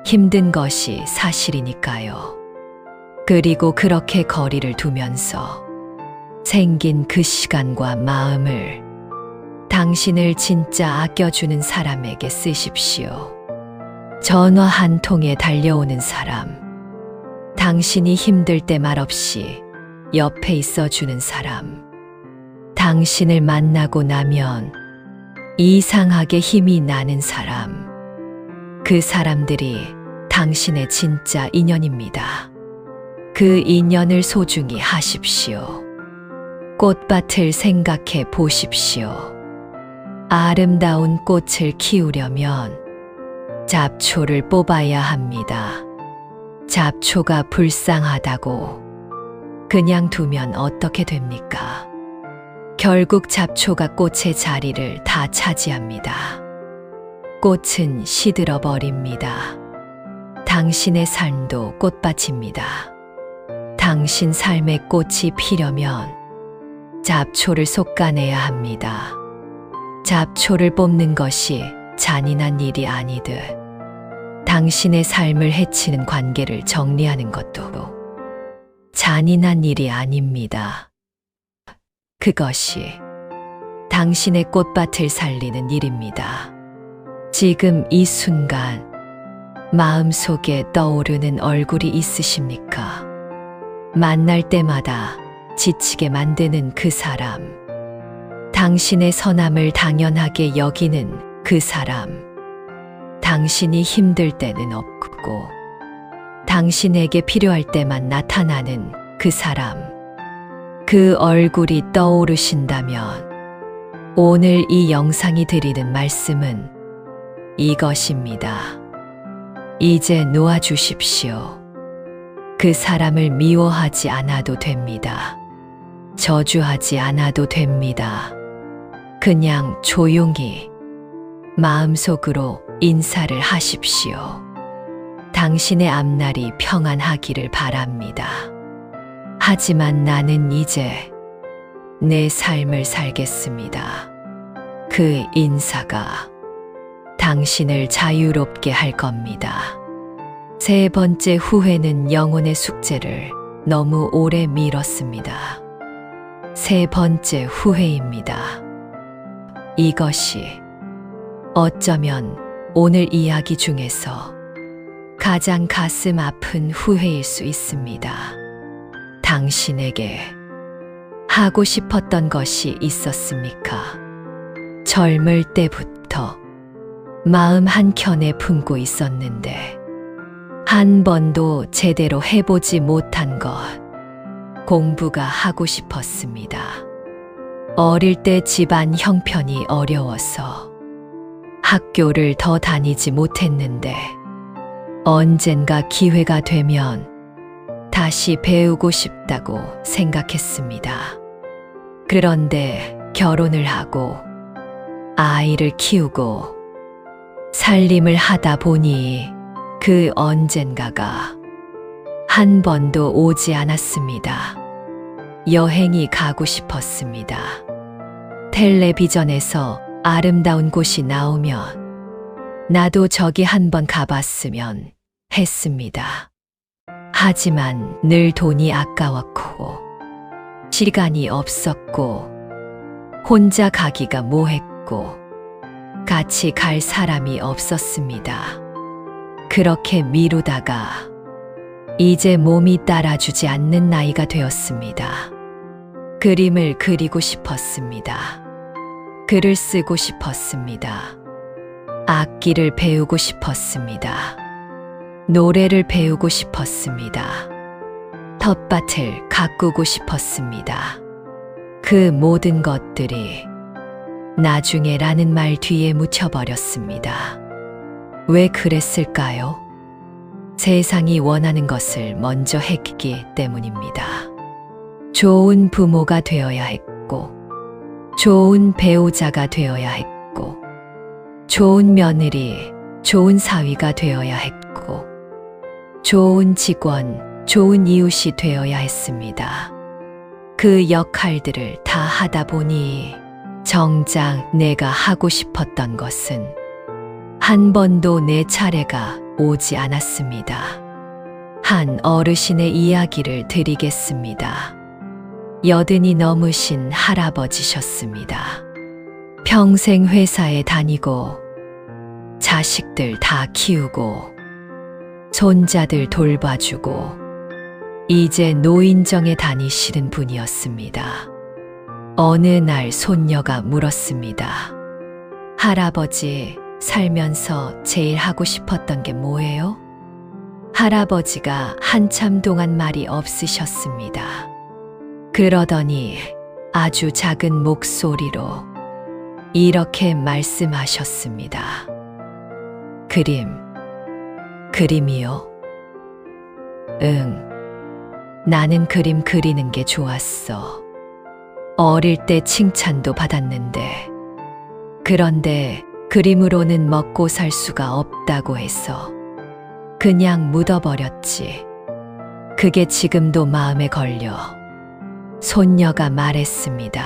힘든 것이 사실이니까요. 그리고 그렇게 거리를 두면서 생긴 그 시간과 마음을 당신을 진짜 아껴주는 사람에게 쓰십시오. 전화 한 통에 달려오는 사람, 당신이 힘들 때 말없이 옆에 있어주는 사람, 당신을 만나고 나면 이상하게 힘이 나는 사람, 그 사람들이 당신의 진짜 인연입니다. 그 인연을 소중히 하십시오. 꽃밭을 생각해 보십시오. 아름다운 꽃을 키우려면 잡초를 뽑아야 합니다. 잡초가 불쌍하다고 그냥 두면 어떻게 됩니까? 결국 잡초가 꽃의 자리를 다 차지합니다. 꽃은 시들어 버립니다. 당신의 삶도 꽃밭입니다. 당신 삶의 꽃이 피려면 잡초를 솎아내야 합니다. 잡초를 뽑는 것이 잔인한 일이 아니듯 당신의 삶을 해치는 관계를 정리하는 것도 잔인한 일이 아닙니다. 그것이 당신의 꽃밭을 살리는 일입니다. 지금 이 순간 마음속에 떠오르는 얼굴이 있으십니까? 만날 때마다 지치게 만드는 그 사람, 당신의 선함을 당연하게 여기는 그 사람, 당신이 힘들 때는 없고 당신에게 필요할 때만 나타나는 그 사람, 그 얼굴이 떠오르신다면 오늘 이 영상이 드리는 말씀은 이것입니다. 이제 놓아주십시오. 그 사람을 미워하지 않아도 됩니다. 저주하지 않아도 됩니다. 그냥 조용히 마음속으로 인사를 하십시오. 당신의 앞날이 평안하기를 바랍니다. 하지만 나는 이제 내 삶을 살겠습니다. 그 인사가 당신을 자유롭게 할 겁니다. 세 번째 후회는 영혼의 숙제를 너무 오래 미뤘습니다. 세 번째 후회입니다. 이것이 어쩌면 오늘 이야기 중에서 가장 가슴 아픈 후회일 수 있습니다. 당신에게 하고 싶었던 것이 있었습니까? 젊을 때부터 마음 한켠에 품고 있었는데 한 번도 제대로 해보지 못한 것, 공부가 하고 싶었습니다. 어릴 때 집안 형편이 어려워서 학교를 더 다니지 못했는데 언젠가 기회가 되면 다시 배우고 싶다고 생각했습니다. 그런데 결혼을 하고 아이를 키우고 살림을 하다 보니 그 언젠가가 한 번도 오지 않았습니다. 여행이 가고 싶었습니다. 텔레비전에서 아름다운 곳이 나오면 나도 저기 한번 가봤으면 했습니다. 하지만 늘 돈이 아까웠고 시간이 없었고 혼자 가기가 뭐했고 같이 갈 사람이 없었습니다. 그렇게 미루다가 이제 몸이 따라주지 않는 나이가 되었습니다. 그림을 그리고 싶었습니다. 글을 쓰고 싶었습니다. 악기를 배우고 싶었습니다. 노래를 배우고 싶었습니다. 텃밭을 가꾸고 싶었습니다. 그 모든 것들이 나중에라는 말 뒤에 묻혀버렸습니다. 왜 그랬을까요? 세상이 원하는 것을 먼저 했기 때문입니다. 좋은 부모가 되어야 했고, 좋은 배우자가 되어야 했고, 좋은 며느리, 좋은 사위가 되어야 했고, 좋은 직원, 좋은 이웃이 되어야 했습니다. 그 역할들을 다 하다 보니 정작 내가 하고 싶었던 것은 한 번도 내 차례가 오지 않았습니다. 한 어르신의 이야기를 드리겠습니다. 80이 넘으신 할아버지셨습니다. 평생 회사에 다니고 자식들 다 키우고 손자들 돌봐주고 이제 노인정에 다니시는 분이었습니다. 어느 날 손녀가 물었습니다. 할아버지, 살면서 제일 하고 싶었던 게 뭐예요? 할아버지가 한참 동안 말이 없으셨습니다. 그러더니 아주 작은 목소리로 이렇게 말씀하셨습니다. 그림이요? 응, 나는 그림 그리는 게 좋았어. 어릴 때 칭찬도 받았는데, 그런데 그림으로는 먹고 살 수가 없다고 해서 그냥 묻어버렸지. 그게 지금도 마음에 걸려. 손녀가 말했습니다.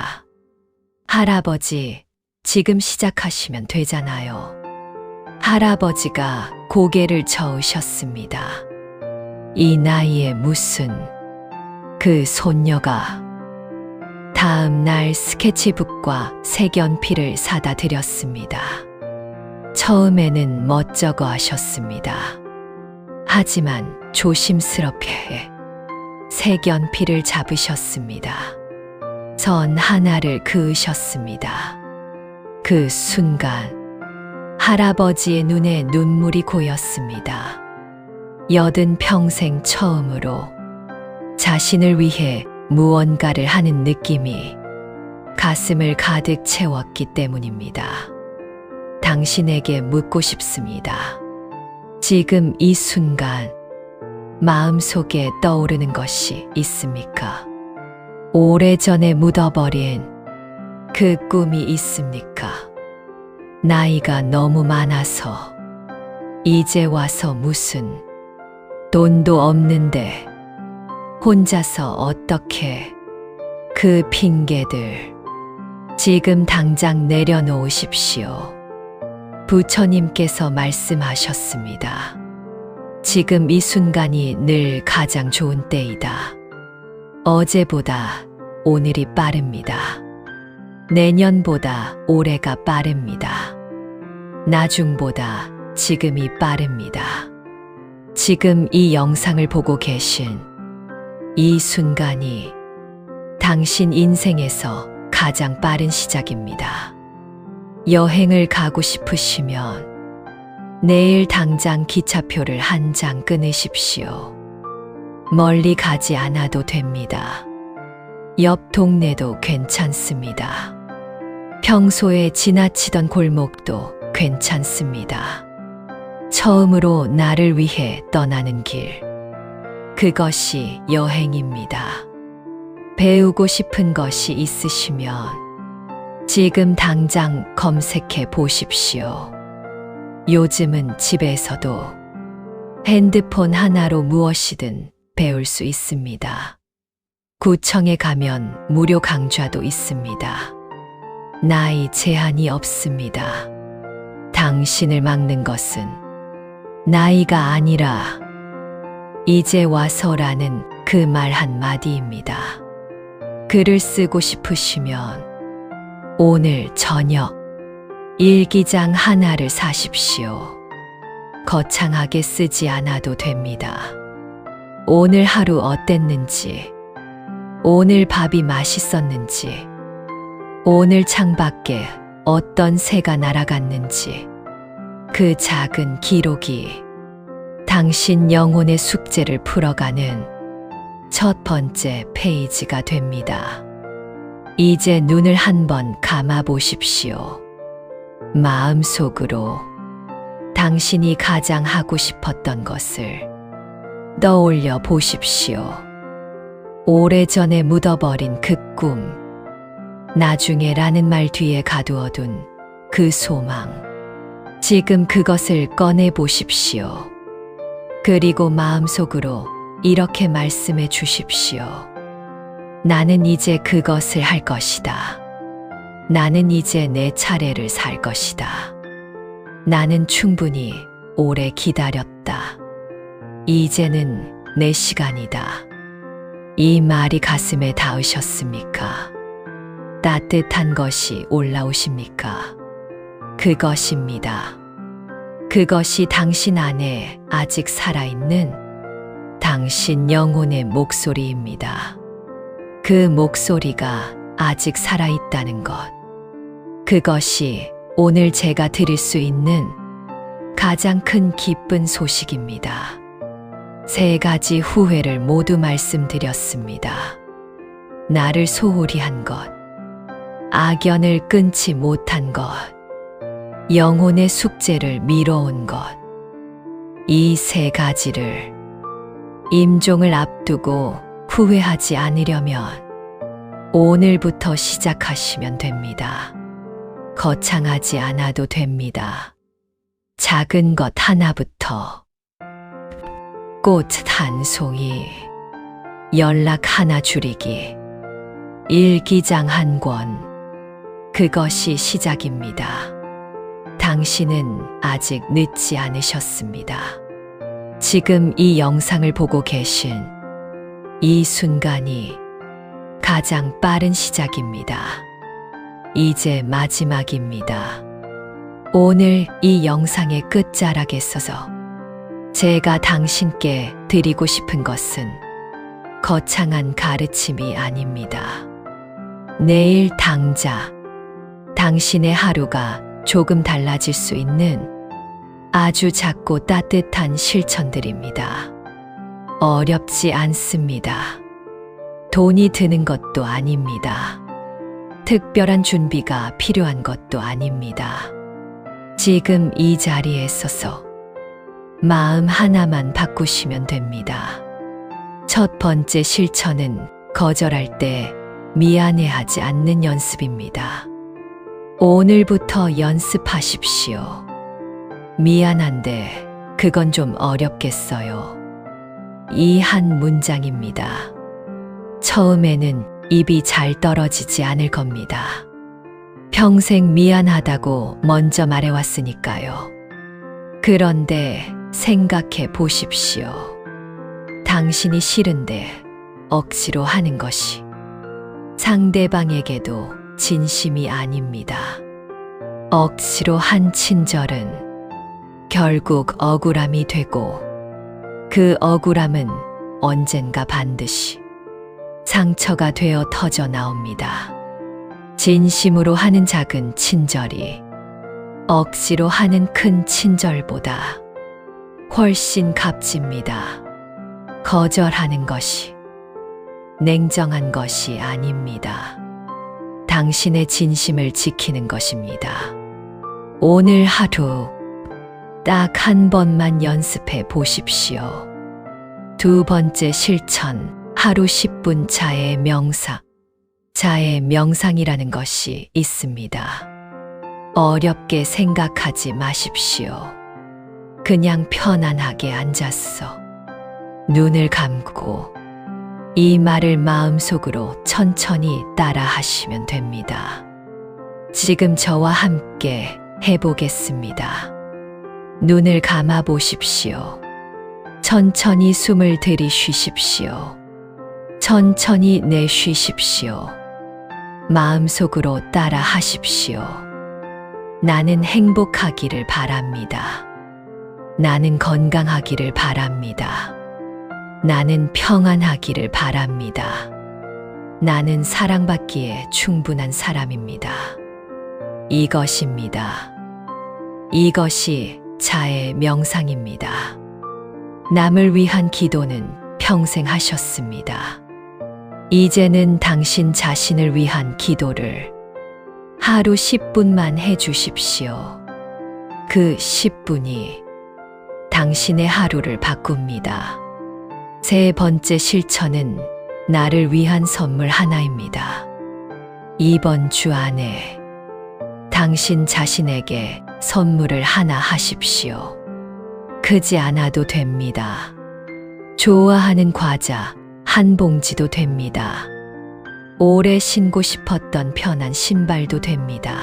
할아버지, 지금 시작하시면 되잖아요. 할아버지가 고개를 저으셨습니다. 이 나이에 무슨, 그 손녀가 다음 날 스케치북과 색연필을 사다 드렸습니다. 처음에는 멋쩍어 하셨습니다. 하지만 조심스럽게 색연필을 잡으셨습니다. 선 하나를 그으셨습니다. 그 순간 할아버지의 눈에 눈물이 고였습니다. 80평생 처음으로 자신을 위해 무언가를 하는 느낌이 가슴을 가득 채웠기 때문입니다. 당신에게 묻고 싶습니다. 지금 이 순간 마음속에 떠오르는 것이 있습니까? 오래전에 묻어버린 그 꿈이 있습니까? 나이가 너무 많아서 이제 와서 무슨 돈도 없는데 혼자서 어떻게 그 핑계들 지금 당장 내려놓으십시오. 부처님께서 말씀하셨습니다. 지금 이 순간이 늘 가장 좋은 때이다. 어제보다 오늘이 빠릅니다. 내년보다 올해가 빠릅니다. 나중보다 지금이 빠릅니다. 지금 이 영상을 보고 계신 이 순간이 당신 인생에서 가장 빠른 시작입니다. 여행을 가고 싶으시면 내일 당장 기차표를 한 장 끊으십시오. 멀리 가지 않아도 됩니다. 옆 동네도 괜찮습니다. 평소에 지나치던 골목도 괜찮습니다. 처음으로 나를 위해 떠나는 길. 그것이 여행입니다. 배우고 싶은 것이 있으시면 지금 당장 검색해 보십시오. 요즘은 집에서도 핸드폰 하나로 무엇이든 배울 수 있습니다. 구청에 가면 무료 강좌도 있습니다. 나이 제한이 없습니다. 당신을 막는 것은 나이가 아니라 이제 와서라는 그 말 한마디입니다. 글을 쓰고 싶으시면 오늘 저녁 일기장 하나를 사십시오. 거창하게 쓰지 않아도 됩니다. 오늘 하루 어땠는지, 오늘 밥이 맛있었는지, 오늘 창밖에 어떤 새가 날아갔는지, 그 작은 기록이 당신 영혼의 숙제를 풀어가는 첫 번째 페이지가 됩니다. 이제 눈을 한번 감아 보십시오. 마음속으로 당신이 가장 하고 싶었던 것을 떠올려 보십시오. 오래전에 묻어버린 그 꿈, 나중에라는 말 뒤에 가두어둔 그 소망, 지금 그것을 꺼내 보십시오. 그리고 마음속으로 이렇게 말씀해 주십시오. 나는 이제 그것을 할 것이다. 나는 이제 내 차례를 살 것이다. 나는 충분히 오래 기다렸다. 이제는 내 시간이다. 이 말이 가슴에 닿으셨습니까? 따뜻한 것이 올라오십니까? 그것입니다. 그것이 당신 안에 아직 살아있는 당신 영혼의 목소리입니다. 그 목소리가 아직 살아있다는 것. 그것이 오늘 제가 드릴 수 있는 가장 큰 기쁜 소식입니다. 3가지 후회를 모두 말씀드렸습니다. 나를 소홀히 한 것, 악연을 끊지 못한 것, 영혼의 숙제를 미뤄온 것, 이 세 가지를 임종을 앞두고 후회하지 않으려면 오늘부터 시작하시면 됩니다. 거창하지 않아도 됩니다. 작은 것 하나부터. 꽃 한 송이, 연락 하나 줄이기, 일기장 한 권, 그것이 시작입니다. 당신은 아직 늦지 않으셨습니다. 지금 이 영상을 보고 계신 이 순간이 가장 빠른 시작입니다. 이제 마지막입니다. 오늘 이 영상의 끝자락에 서서 제가 당신께 드리고 싶은 것은 거창한 가르침이 아닙니다. 내일 당장 당신의 하루가 조금 달라질 수 있는 아주 작고 따뜻한 실천들입니다. 어렵지 않습니다. 돈이 드는 것도 아닙니다. 특별한 준비가 필요한 것도 아닙니다. 지금 이 자리에 서서 마음 하나만 바꾸시면 됩니다. 첫 번째 실천은 거절할 때 미안해하지 않는 연습입니다. 오늘부터 연습하십시오. 미안한데 그건 좀 어렵겠어요. 이 한 문장입니다. 처음에는 입이 잘 떨어지지 않을 겁니다. 평생 미안하다고 먼저 말해왔으니까요. 그런데 생각해 보십시오. 당신이 싫은데 억지로 하는 것이 상대방에게도 진심이 아닙니다. 억지로 한 친절은 결국 억울함이 되고 그 억울함은 언젠가 반드시 상처가 되어 터져 나옵니다. 진심으로 하는 작은 친절이 억지로 하는 큰 친절보다 훨씬 값집니다. 거절하는 것이 냉정한 것이 아닙니다. 당신의 진심을 지키는 것입니다. 오늘 하루 딱 한 번만 연습해 보십시오. 두 번째 실천, 하루 10분 자의 명상. 자의 명상이라는 것이 있습니다. 어렵게 생각하지 마십시오. 그냥 편안하게 앉았어. 눈을 감고 이 말을 마음속으로 천천히 따라 하시면 됩니다. 지금 저와 함께 해보겠습니다. 눈을 감아 보십시오. 천천히 숨을 들이쉬십시오. 천천히 내쉬십시오. 마음속으로 따라 하십시오. 나는 행복하기를 바랍니다. 나는 건강하기를 바랍니다. 나는 평안하기를 바랍니다. 나는 사랑받기에 충분한 사람입니다. 이것입니다. 이것이 자의 명상입니다. 남을 위한 기도는 평생 하셨습니다. 이제는 당신 자신을 위한 기도를 하루 10분만 해주십시오. 그 10분이 당신의 하루를 바꿉니다. 세 번째 실천은 나를 위한 선물 하나입니다. 이번 주 안에 당신 자신에게 선물을 하나 하십시오. 크지 않아도 됩니다. 좋아하는 과자 한 봉지도 됩니다. 오래 신고 싶었던 편한 신발도 됩니다.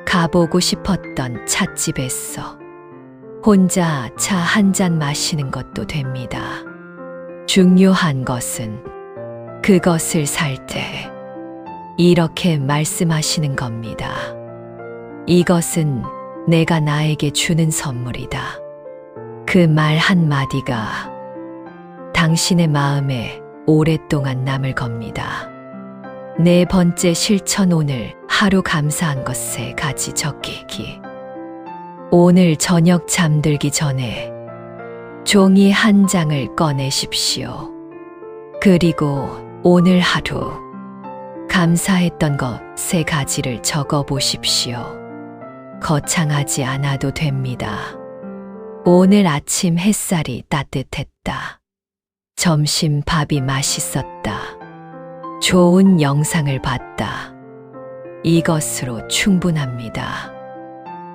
가보고 싶었던 찻집에서 혼자 차 한 잔 마시는 것도 됩니다. 중요한 것은 그것을 살 때 이렇게 말씀하시는 겁니다. 이것은 내가 나에게 주는 선물이다. 그 말 한마디가 당신의 마음에 오랫동안 남을 겁니다. 네 번째 실천, 오늘 하루 감사한 것 세 가지 적히기. 오늘 저녁 잠들기 전에 종이 한 장을 꺼내십시오. 그리고 오늘 하루 감사했던 것 3가지를 적어 보십시오. 거창하지 않아도 됩니다. 오늘 아침 햇살이 따뜻했다. 점심 밥이 맛있었다. 좋은 영상을 봤다. 이것으로 충분합니다.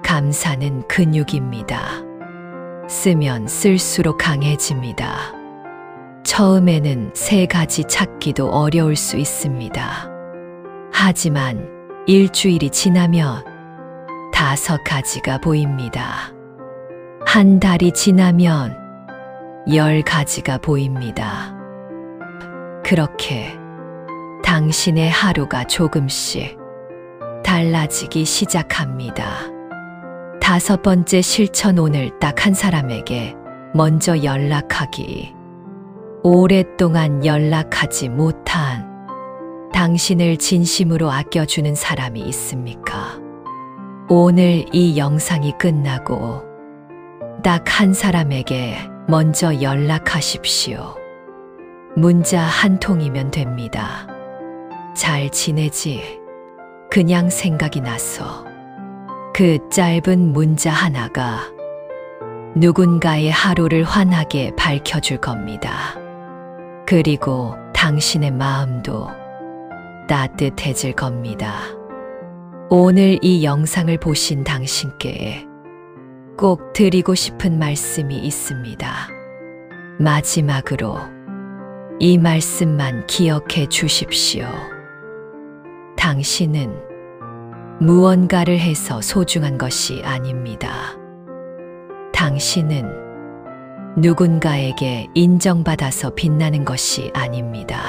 감사는 근육입니다. 쓰면 쓸수록 강해집니다. 처음에는 3가지 찾기도 어려울 수 있습니다. 하지만 일주일이 지나면 5가지가 보입니다. 한 달이 지나면 10가지가 보입니다. 그렇게 당신의 하루가 조금씩 달라지기 시작합니다. 5번째 실천 오늘 딱 한 사람에게 먼저 연락하기. 오랫동안 연락하지 못한 당신을 진심으로 아껴주는 사람이 있습니까? 오늘 이 영상이 끝나고 딱 한 사람에게 먼저 연락하십시오. 문자 한 통이면 됩니다. 잘 지내지? 그냥 생각이 나서. 그 짧은 문자 하나가 누군가의 하루를 환하게 밝혀줄 겁니다. 그리고 당신의 마음도 따뜻해질 겁니다. 오늘 이 영상을 보신 당신께 꼭 드리고 싶은 말씀이 있습니다. 마지막으로 이 말씀만 기억해 주십시오. 당신은 무언가를 해서 소중한 것이 아닙니다. 당신은 누군가에게 인정받아서 빛나는 것이 아닙니다.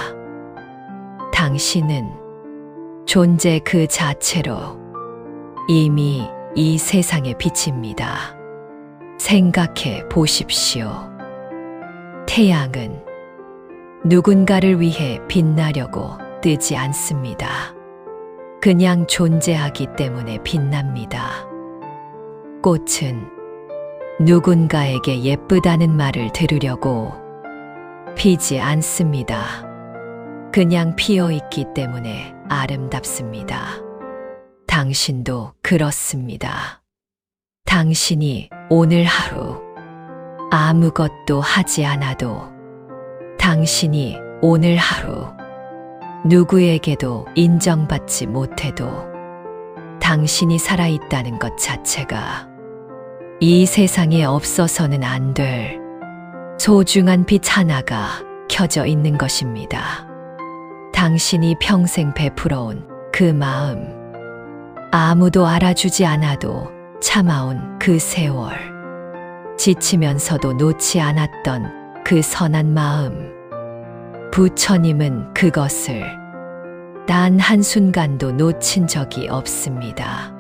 당신은 존재 그 자체로 이미 이 세상의 빛입니다. 생각해 보십시오. 태양은 누군가를 위해 빛나려고 뜨지 않습니다. 그냥 존재하기 때문에 빛납니다. 꽃은 누군가에게 예쁘다는 말을 들으려고 피지 않습니다. 그냥 피어 있기 때문에 아름답습니다. 당신도 그렇습니다. 당신이 오늘 하루 아무것도 하지 않아도, 당신이 오늘 하루 누구에게도 인정받지 못해도 당신이 살아있다는 것 자체가 이 세상에 없어서는 안 될 소중한 빛 하나가 켜져 있는 것입니다. 당신이 평생 베풀어온 그 마음, 아무도 알아주지 않아도 참아온 그 세월, 지치면서도 놓지 않았던 그 선한 마음, 부처님은 그것을 단 한순간도 놓친 적이 없습니다.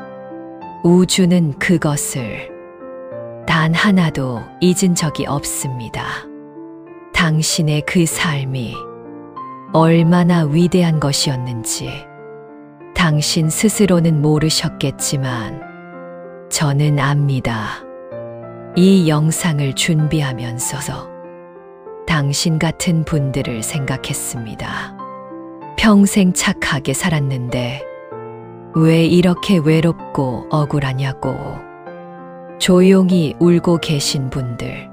우주는 그것을 단 하나도 잊은 적이 없습니다. 당신의 그 삶이 얼마나 위대한 것이었는지 당신 스스로는 모르셨겠지만 저는 압니다. 이 영상을 준비하면서 당신 같은 분들을 생각했습니다. 평생 착하게 살았는데 왜 이렇게 외롭고 억울하냐고 조용히 울고 계신 분들,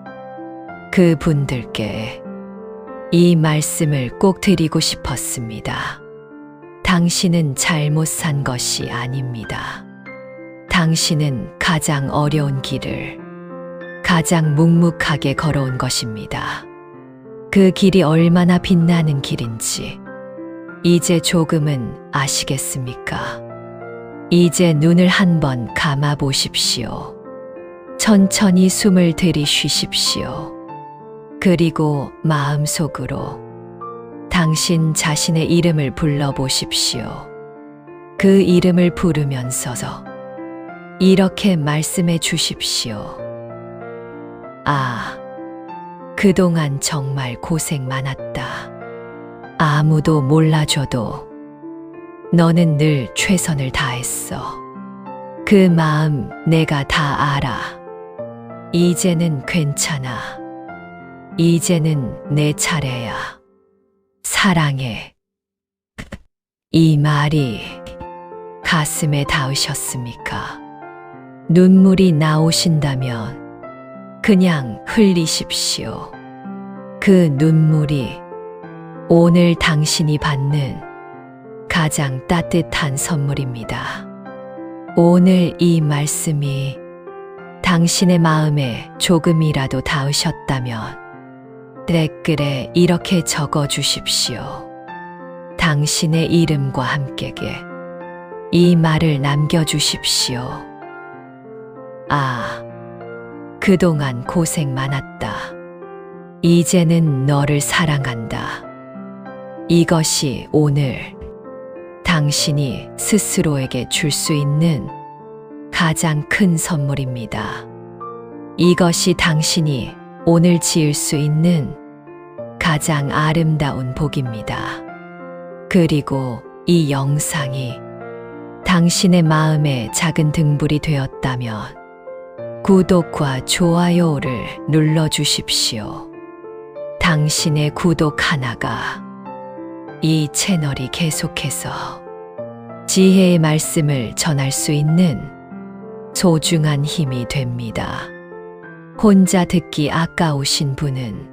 그 분들께 이 말씀을 꼭 드리고 싶었습니다. 당신은 잘못 산 것이 아닙니다. 당신은 가장 어려운 길을 가장 묵묵하게 걸어온 것입니다. 그 길이 얼마나 빛나는 길인지 이제 조금은 아시겠습니까? 이제 눈을 한번 감아 보십시오. 천천히 숨을 들이쉬십시오. 그리고 마음속으로 당신 자신의 이름을 불러보십시오. 그 이름을 부르면서 이렇게 말씀해 주십시오. 아, 그동안 정말 고생 많았다. 아무도 몰라줘도 너는 늘 최선을 다했어. 그 마음 내가 다 알아. 이제는 괜찮아. 이제는 내 차례야. 사랑해. 이 말이 가슴에 닿으셨습니까? 눈물이 나오신다면 그냥 흘리십시오. 그 눈물이 오늘 당신이 받는 가장 따뜻한 선물입니다. 오늘 이 말씀이 당신의 마음에 조금이라도 닿으셨다면 댓글에 이렇게 적어 주십시오. 당신의 이름과 함께게 이 말을 남겨주십시오. 아, 그동안 고생 많았다. 이제는 너를 사랑한다. 이것이 오늘 당신이 스스로에게 줄 수 있는 가장 큰 선물입니다. 이것이 당신이 오늘 지을 수 있는 가장 아름다운 복입니다. 그리고 이 영상이 당신의 마음에 작은 등불이 되었다면 구독과 좋아요를 눌러주십시오. 당신의 구독 하나가 이 채널이 계속해서 지혜의 말씀을 전할 수 있는 소중한 힘이 됩니다. 혼자 듣기 아까우신 분은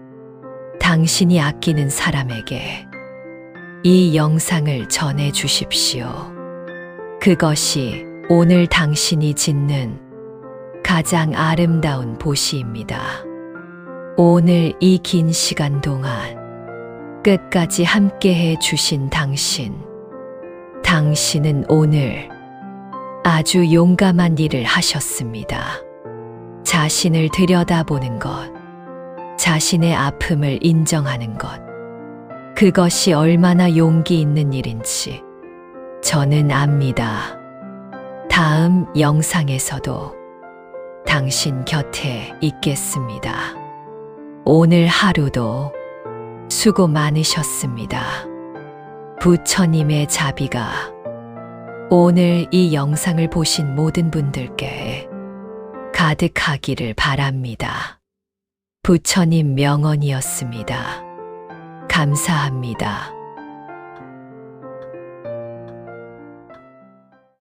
당신이 아끼는 사람에게 이 영상을 전해 주십시오. 그것이 오늘 당신이 짓는 가장 아름다운 보시입니다. 오늘 이 긴 시간 동안 끝까지 함께해 주신 당신은 오늘 아주 용감한 일을 하셨습니다. 자신을 들여다보는 것, 자신의 아픔을 인정하는 것, 그것이 얼마나 용기 있는 일인지 저는 압니다. 다음 영상에서도 당신 곁에 있겠습니다. 오늘 하루도 수고 많으셨습니다. 부처님의 자비가 오늘 이 영상을 보신 모든 분들께 가득하기를 바랍니다. 부처님 명언이었습니다. 감사합니다.